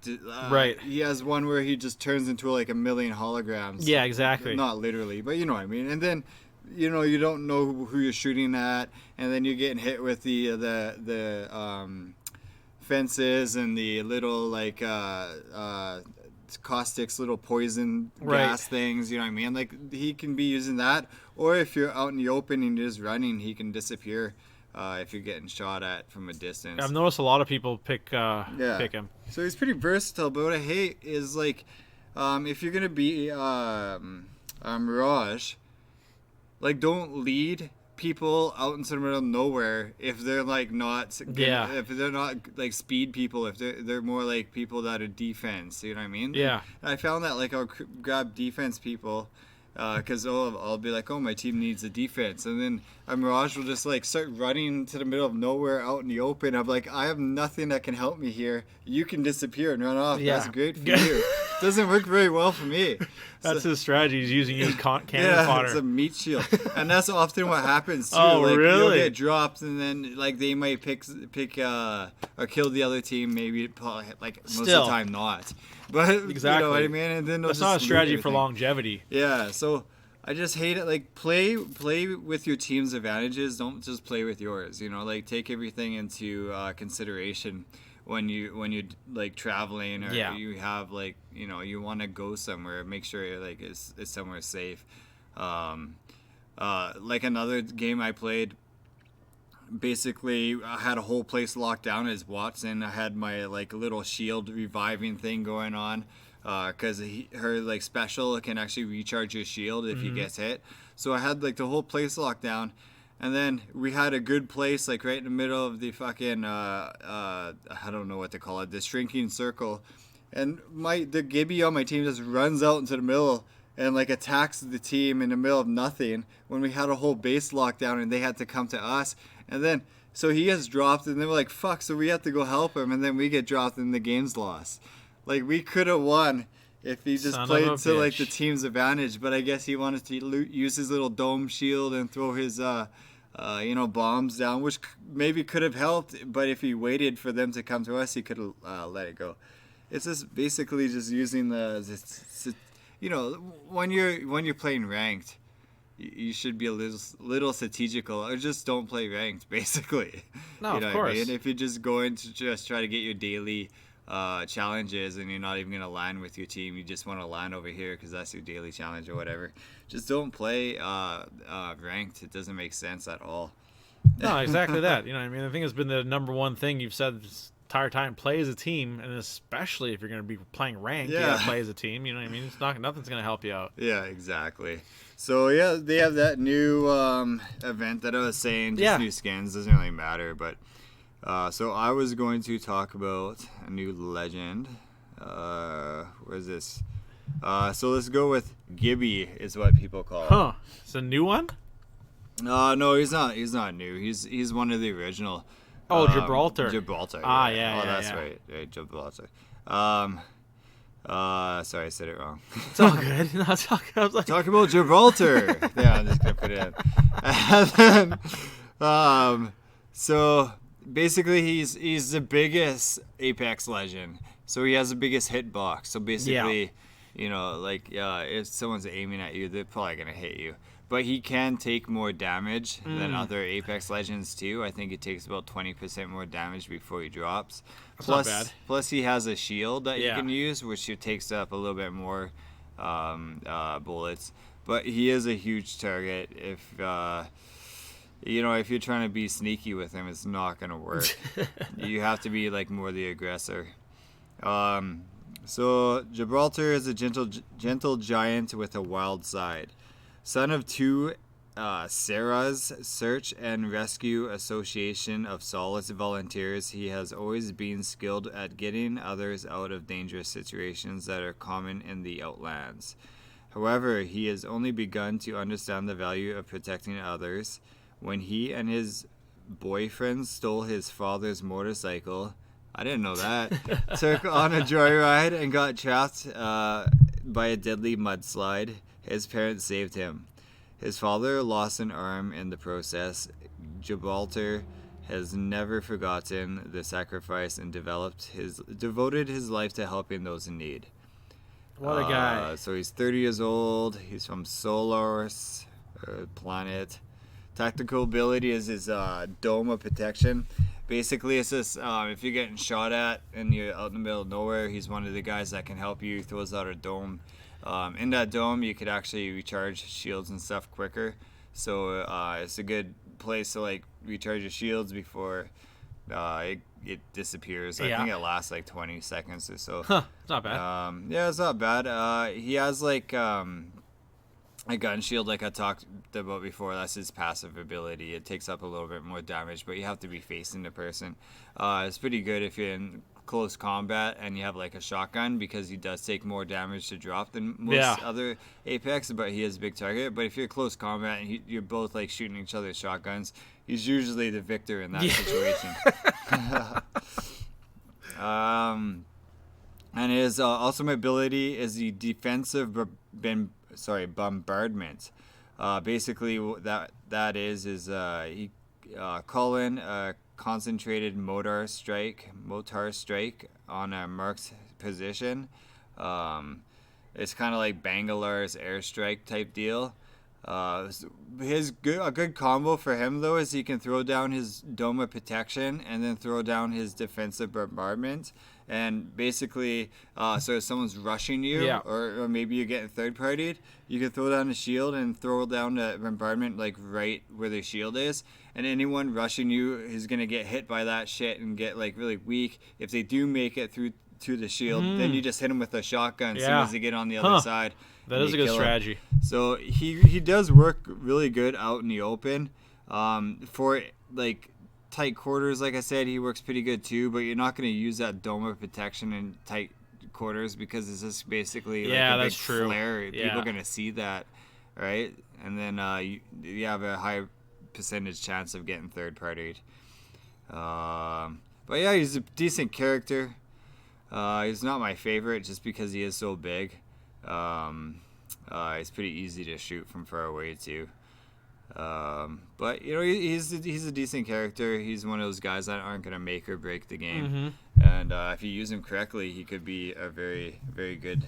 right. He has one where he just turns into like a million holograms. Yeah, exactly. Not literally, but you know what I mean. And then you don't know who you're shooting at, and then you're getting hit with the fences and the little like caustics, little poison gas things. You know what I mean? Like he can be using that, or if you're out in the open and you're just running, he can disappear. If you're getting shot at from a distance. I've noticed a lot of people pick him. So he's pretty versatile, but what I hate is like, if you're gonna be Mirage, like don't lead people out into the middle of nowhere if they're like not if they're not like speed people, if they're more like people that are defense. You know what I mean? Yeah. And I found that like I'll grab defense people. Because I'll be like, oh, my team needs a defense, and then a Mirage will just like start running to the middle of nowhere out in the open. I'm like, I have nothing that can help me here. You can disappear and run off. Yeah. That's great for you. Doesn't work very well for me. That's his strategy. He's using you as cannon fodder. It's a meat shield, and that's often what happens too. Oh, like, really? You'll get dropped, and then like they might pick or kill the other team. Maybe like most of the time not. But exactly. You know what I mean? And then that's not a strategy for longevity. Yeah, so I just hate it. Like play with your team's advantages. Don't just play with yours. You know, like take everything into consideration when you're like traveling or you have like you want to go somewhere. Make sure it's somewhere safe. Like another game I played. Basically, I had a whole place locked down as Watson. I had my like little shield reviving thing going on, because her like special can actually recharge your shield if he gets hit. So I had like the whole place locked down, and then we had a good place like right in the middle of the fucking I don't know what to call it, the shrinking circle, and the Gibby on my team just runs out into the middle and like attacks the team in the middle of nothing when we had a whole base locked down and they had to come to us. And then, so he gets dropped, and then we're like, fuck, so we have to go help him, and then we get dropped, and the game's lost. Like, we could have won if he just played to, like, the team's advantage, but I guess he wanted to use his little dome shield and throw his, bombs down, which maybe could have helped, but if he waited for them to come to us, he could have let it go. It's just basically just using when you're playing ranked, you should be a little strategical, or just don't play ranked, basically. No, of course. And if you're just going to just try to get your daily challenges and you're not even going to land with your team, you just want to land over here because that's your daily challenge or whatever, just don't play ranked. It doesn't make sense at all. No, exactly that. You know what I mean? I think it's been the number one thing you've said this entire time. Play as a team, and especially if you're going to be playing ranked, you got to play as a team. You know what I mean? Nothing's going to help you out. Yeah, exactly. So, yeah, they have that new event that I was saying, just new skins, doesn't really matter. But so I was going to talk about a new legend. Where's this? So let's go with Gibby is what people call him. Huh. It's a new one? No, he's not new. He's one of the original. Oh, Gibraltar. Gibraltar. Ah, yeah. Oh, that's right. Right, Gibraltar. Sorry, I said it wrong. It's all good. No, it's all good. I was like, talk about Gibraltar. Yeah, I'm just gonna put it in. And then, so basically, he's the biggest Apex legend. So he has the biggest hitbox. So basically, if someone's aiming at you, they're probably gonna hit you. But he can take more damage than other Apex Legends too. I think it takes about 20% more damage before he drops. That's not bad. Plus he has a shield that you can use, which takes up a little bit more bullets. But he is a huge target. If you're trying to be sneaky with him, it's not gonna work. You have to be like more the aggressor. So Gibraltar is a gentle giant with a wild side. Son of two Sarah's Search and Rescue Association of Solace volunteers, he has always been skilled at getting others out of dangerous situations that are common in the Outlands. However, he has only begun to understand the value of protecting others when he and his boyfriend stole his father's motorcycle. I didn't know that. Took on a joyride and got trapped by a deadly mudslide. His parents saved him. His father lost an arm in the process. Gibraltar has never forgotten the sacrifice and devoted his life to helping those in need. What a guy. So he's 30 years old. He's from Solos. planet. Tactical ability is his dome of protection. Basically, it's just if you're getting shot at and you're out in the middle of nowhere, he's one of the guys that can help you. He throws out a dome. In that dome, you could actually recharge shields and stuff quicker. So it's a good place to like recharge your shields before it disappears. I think it lasts like 20 seconds or so. Huh, it's not bad. Yeah, it's not bad. He has like a gun shield like I talked about before. That's his passive ability. It takes up a little bit more damage, but you have to be facing the person. It's pretty good if you're in close combat and you have like a shotgun, because he does take more damage to drop than most other Apex, but he is a big target. But if you're close combat and you're both like shooting each other's shotguns, he's usually the victor in that situation. And his ultimate ability is the defensive bombardment. Basically, that is he call in a concentrated mortar strike on a marked position. It's kind of like Bangalore's airstrike type deal. A good combo for him though is he can throw down his dome of protection and then throw down his defensive bombardment. And basically, so if someone's rushing you, or maybe you're getting third-partied, you can throw down a shield and throw down the bombardment like right where the shield is. And anyone rushing you is gonna get hit by that shit and get like really weak. If they do make it through to the shield, then you just hit them with a shotgun as soon as they get on the other side. That is a good strategy. So he does work really good out in the open. For like tight quarters, like I said, he works pretty good too, but you're not going to use that dome of protection in tight quarters because it's just basically like a big flare. People are going to see that, right? And then you have a high percentage chance of getting third-partied. But yeah, he's a decent character. He's not my favorite just because he is so big. It's pretty easy to shoot from far away too. But you know, he's a decent character. He's one of those guys that aren't gonna make or break the game. And if you use him correctly, he could be a very, very good,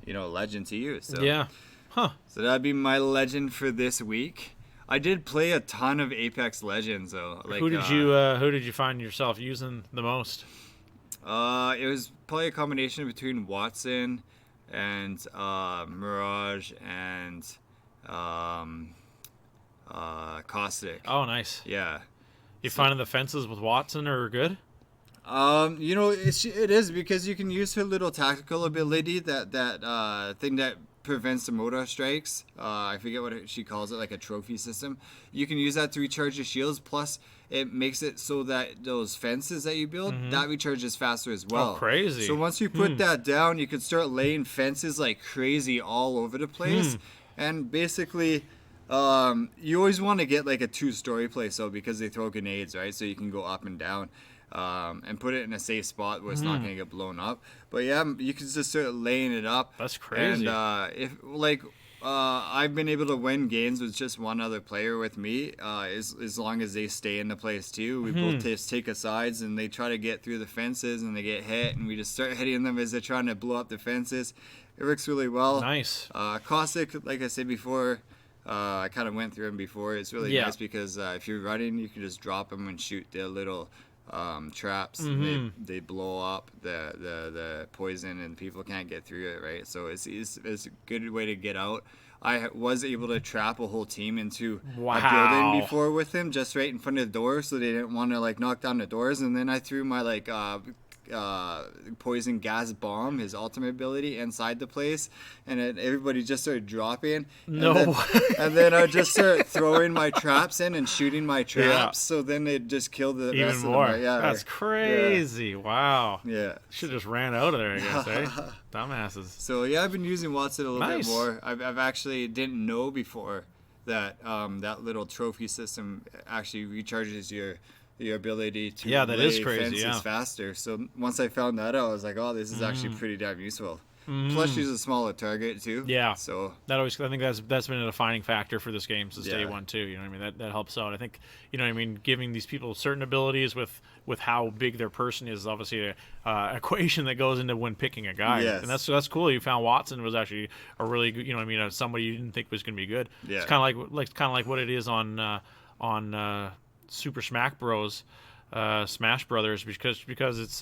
legend to use. So so that'd be my legend for this week. I did play a ton of Apex Legends though. Like, who did you find yourself using the most? It was probably a combination between Watson and Mirage and Caustic. Oh, nice. Yeah. You finding the fences with Watson are good? It is because you can use her little tactical ability, that thing that prevents the mortar strikes. I forget what she calls it, like a trophy system. You can use that to recharge your shields. Plus, it makes it so that those fences that you build, that recharges faster as well. Oh, crazy. So once you put that down, you can start laying fences like crazy all over the place. And basically, you always want to get like a 2-story place though, because they throw grenades, right? So you can go up and down. And put it in a safe spot where it's not going to get blown up. But yeah, you can just start laying it up. That's crazy. And I've been able to win games with just one other player with me, as long as they stay in the place too. We both just take a sides and they try to get through the fences and they get hit, and we just start hitting them as they're trying to blow up the fences. It works really well. Nice. Caustic, like I said before, I kind of went through him before. It's really nice because if you're running, you can just drop them and shoot their little traps. They blow up the poison and people can't get through it, right? So it's a good way to get out. I was able to trap a whole team into a building before with him, just right in front of the door, so they didn't want to like knock down the doors. And then I threw my like poison gas bomb, his ultimate ability, inside the place, and everybody just started dropping. And then I just started throwing my traps in and shooting my traps. So then they just killed the even rest more. of them. Yeah, that's crazy. Wow. Yeah. Should have just ran out of there, I guess. Eh? Dumbasses. So yeah, I've been using Watson a little Nice. bit more. I've actually didn't know before that that little trophy system actually recharges your ability to that is crazy, fences faster. So once I found that out, I was like, oh, this is actually pretty damn useful. Plus, she's a smaller target too. Yeah. So I think that's been a defining factor for this game since day Yeah. one too. You know what I mean? That helps out. I think, you know what I mean, giving these people certain abilities with how big their person is obviously a equation that goes into when picking a guy. Yes. And that's cool. You found Watson was actually a really good, you know what I mean, somebody you didn't think was going to be good. Yeah. It's kind of like what it is on Super Smash Bros. Smash Brothers because it's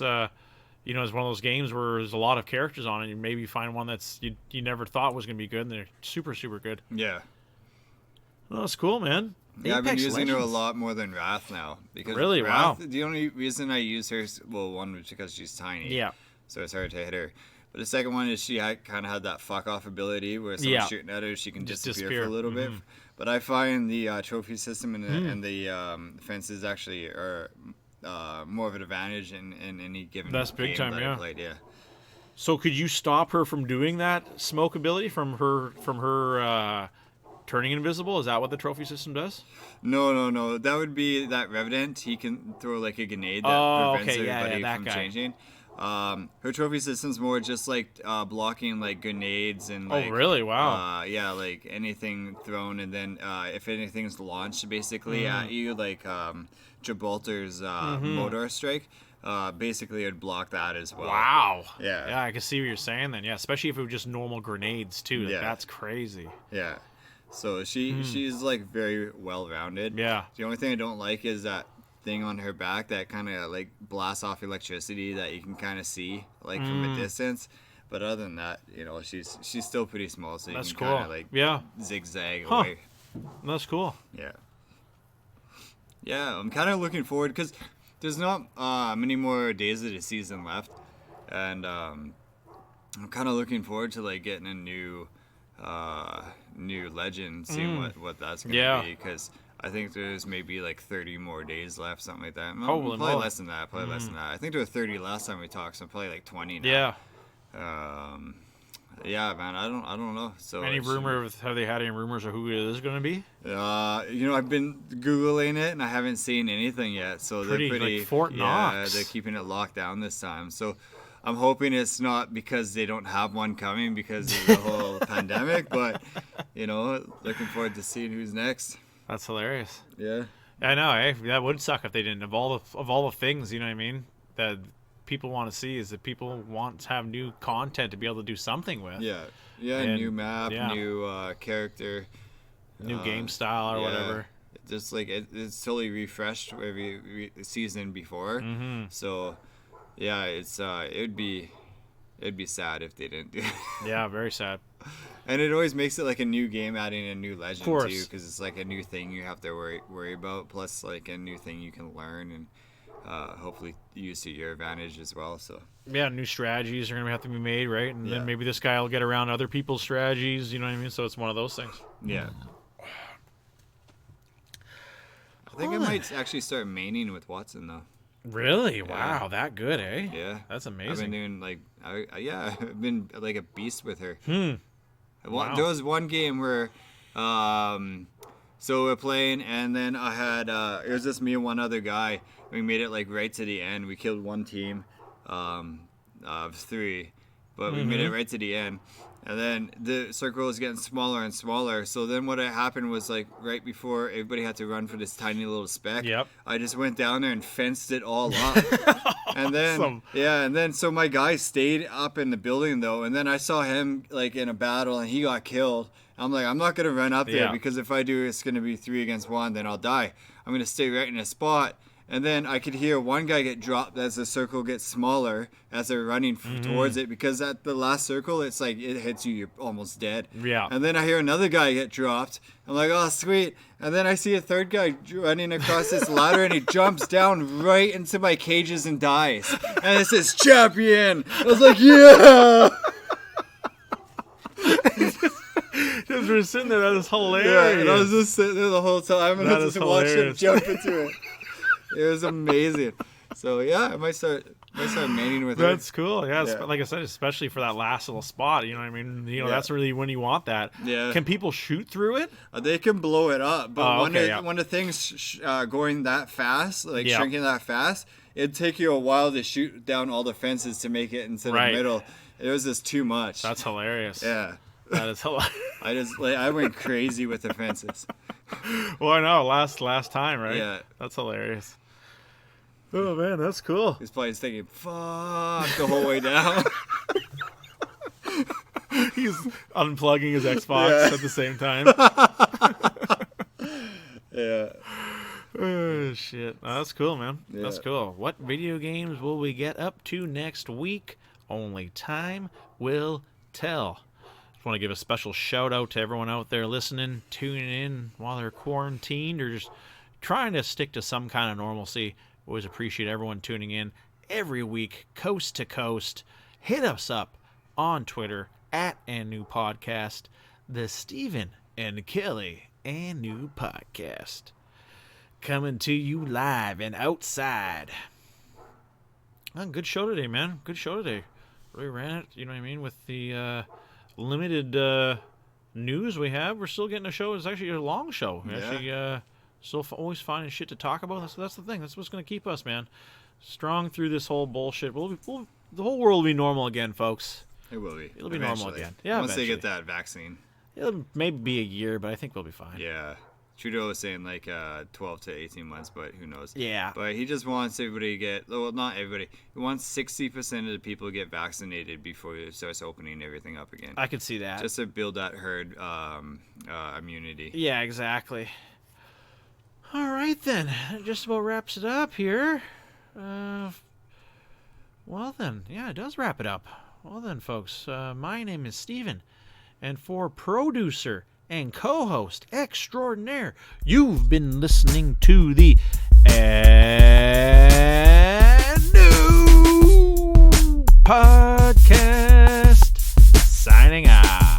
you know, it's one of those games where there's a lot of characters on it. And maybe you find one that's you never thought was going to be good, and they're super, super good. yeah. Well, that's cool, man. Yeah, I've been Apex using her a Legends. lot more than Wrath now. Because Really? Wrath, Wow. The only reason I use her, well, one was because she's tiny. Yeah. So it's hard to hit her. But the second one is she kind of had that fuck off ability where someone's Yeah. shooting at her, she can Just disappear for a little bit. But I find the trophy system and the fences actually are more of an advantage in any given That's big game time, that yeah. I played. Yeah. So could you stop her from doing that smoke ability from her turning invisible? Is that what the trophy system does? No. That would be that Revenant. He can throw like a grenade that Oh, prevents okay, yeah, everybody that from guy. changing. Her trophy system's more just like blocking like grenades and like, really? Wow. yeah, like anything thrown, and then if anything's launched basically at you, like Gibraltar's motor strike, basically it would block that as well. Wow. Yeah. Yeah, I can see what you're saying then. Yeah, especially if it was just normal grenades too. Like, Yeah. that's crazy. Yeah. So she's like very well rounded. Yeah. The only thing I don't like is that thing on her back that kind of like blasts off electricity that you can kind of see like from a distance. But other than that, you know, she's still pretty small, so you That's can cool. kind of like Yeah, zigzag Huh. away. that's cool. Yeah. Yeah, I'm kind of looking forward because there's not many more days of the season left, and I'm kind of looking forward to like getting a new legend, seeing what that's gonna Yeah. be, because I think there's maybe like 30 more days left, something like that. Holy Probably moly. less than that. Probably less than that. I think there were 30 last time we talked, so probably like 20 now. Yeah. Yeah, man. I don't know. So Any it should- rumor have they had any rumors of who it is going to be? You know, I've been googling it and I haven't seen anything yet. So Pretty, they're pretty like Fort yeah, Knox. they're keeping it locked down this time. So I'm hoping it's not because they don't have one coming because of the whole pandemic. But you know, looking forward to seeing who's next. That's hilarious. Yeah. I know, eh? That would suck if they didn't. Of all the things, you know what I mean, that people want to see is that people want to have new content to be able to do something with. Yeah. Yeah. And- new map, yeah. new character, New game style or yeah. whatever. Just like it's totally refreshed every season before. Mm-hmm. So yeah, it's it'd be sad if they didn't do it. Yeah, very sad. And it always makes it like a new game, adding a new legend Course. too, because it's like a new thing you have to worry about, plus like a new thing you can learn and hopefully use to your advantage as well. So Yeah, new strategies are going to have to be made, right? And Yeah. then maybe this guy will get around other people's strategies, you know what I mean? So it's one of those things. yeah, I think I might actually start maining with Watson though. Really? Wow, that good, eh? Yeah, That's I've been amazing. doing like I've been like a beast with her. Wow. There was one game where, so we're playing, and then I had it was just me and one other guy. We made it like right to the end. We killed one team of 3, but we made it right to the end. And then the circle was getting smaller and smaller. So then what had happened was like right before everybody had to run for this tiny little speck. Yep. I just went down there and fenced it all up. And then Awesome. and then so my guy stayed up in the building though, and then I saw him like in a battle and he got killed. I'm like, I'm not gonna run up there Yeah. because if I do, it's gonna be 3 against 1, then I'll die. I'm gonna stay right in a spot. And then I could hear one guy get dropped as the circle gets smaller as they're running towards it, because at the last circle, it's like it hits you, you're almost dead. Yeah. And then I hear another guy get dropped. I'm like, oh, sweet. And then I see a third guy running across this ladder, and he jumps down right into my cages and dies. And it says, champion. I was like, yeah. Just we're sitting there, that is hilarious. Yeah, and I was just sitting there the whole time, and That I is just watched him hilarious. jump into it. It was amazing. So yeah, I might start maining with her. That's cool. Yeah, Yeah. like I said, especially for that last little spot. You know what I mean? You know, Yeah. that's really when you want that. Yeah. Can people shoot through it? They can blow it up, but Oh, when okay, yeah. when the thing's going that fast, like Yeah. shrinking that fast, it'd take you a while to shoot down all the fences to make it into Right. the middle. It was just too much. That's hilarious. Yeah. That is hilarious. I went crazy with the fences. Well, I know. Last time, right? Yeah. That's hilarious. Oh, man, that's cool. He's probably thinking, fuck, the whole way down. He's unplugging his Xbox at the same time. Yeah. Oh, shit. Oh, that's cool, man. Yeah. That's cool. What video games will we get up to next week? Only time will tell. Just want to give a special shout out to everyone out there listening, tuning in while they're quarantined or just trying to stick to some kind of normalcy. Always appreciate everyone tuning in every week, coast to coast. Hit us up on Twitter @AndNewPodcast, the Stephen and Kelly and New Podcast. Coming to you live and outside. Oh, good show today, man. Good show today. Really ran it, you know what I mean, with the limited news we have. We're still getting a show. It's actually a long show. We're actually still always finding shit to talk about. That's the thing. That's what's going to keep us, man. Strong through this whole bullshit. The whole world will be normal again, folks. It will be. It'll be normal again. Yeah, once eventually. they get that vaccine. It'll maybe be a year, but I think we'll be fine. Yeah. Trudeau was saying like 12 to 18 months, but who knows? Yeah. But he just wants everybody to get, well, not everybody. He wants 60% of the people to get vaccinated before he starts opening everything up again. I could see that. Just to build that herd immunity. Yeah, exactly. All right, then. That just about wraps it up here. Well, then. Yeah, it does wrap it up. Well, then, folks. My name is Steven. And for producer and co-host extraordinaire, you've been listening to the New Podcast. Signing out.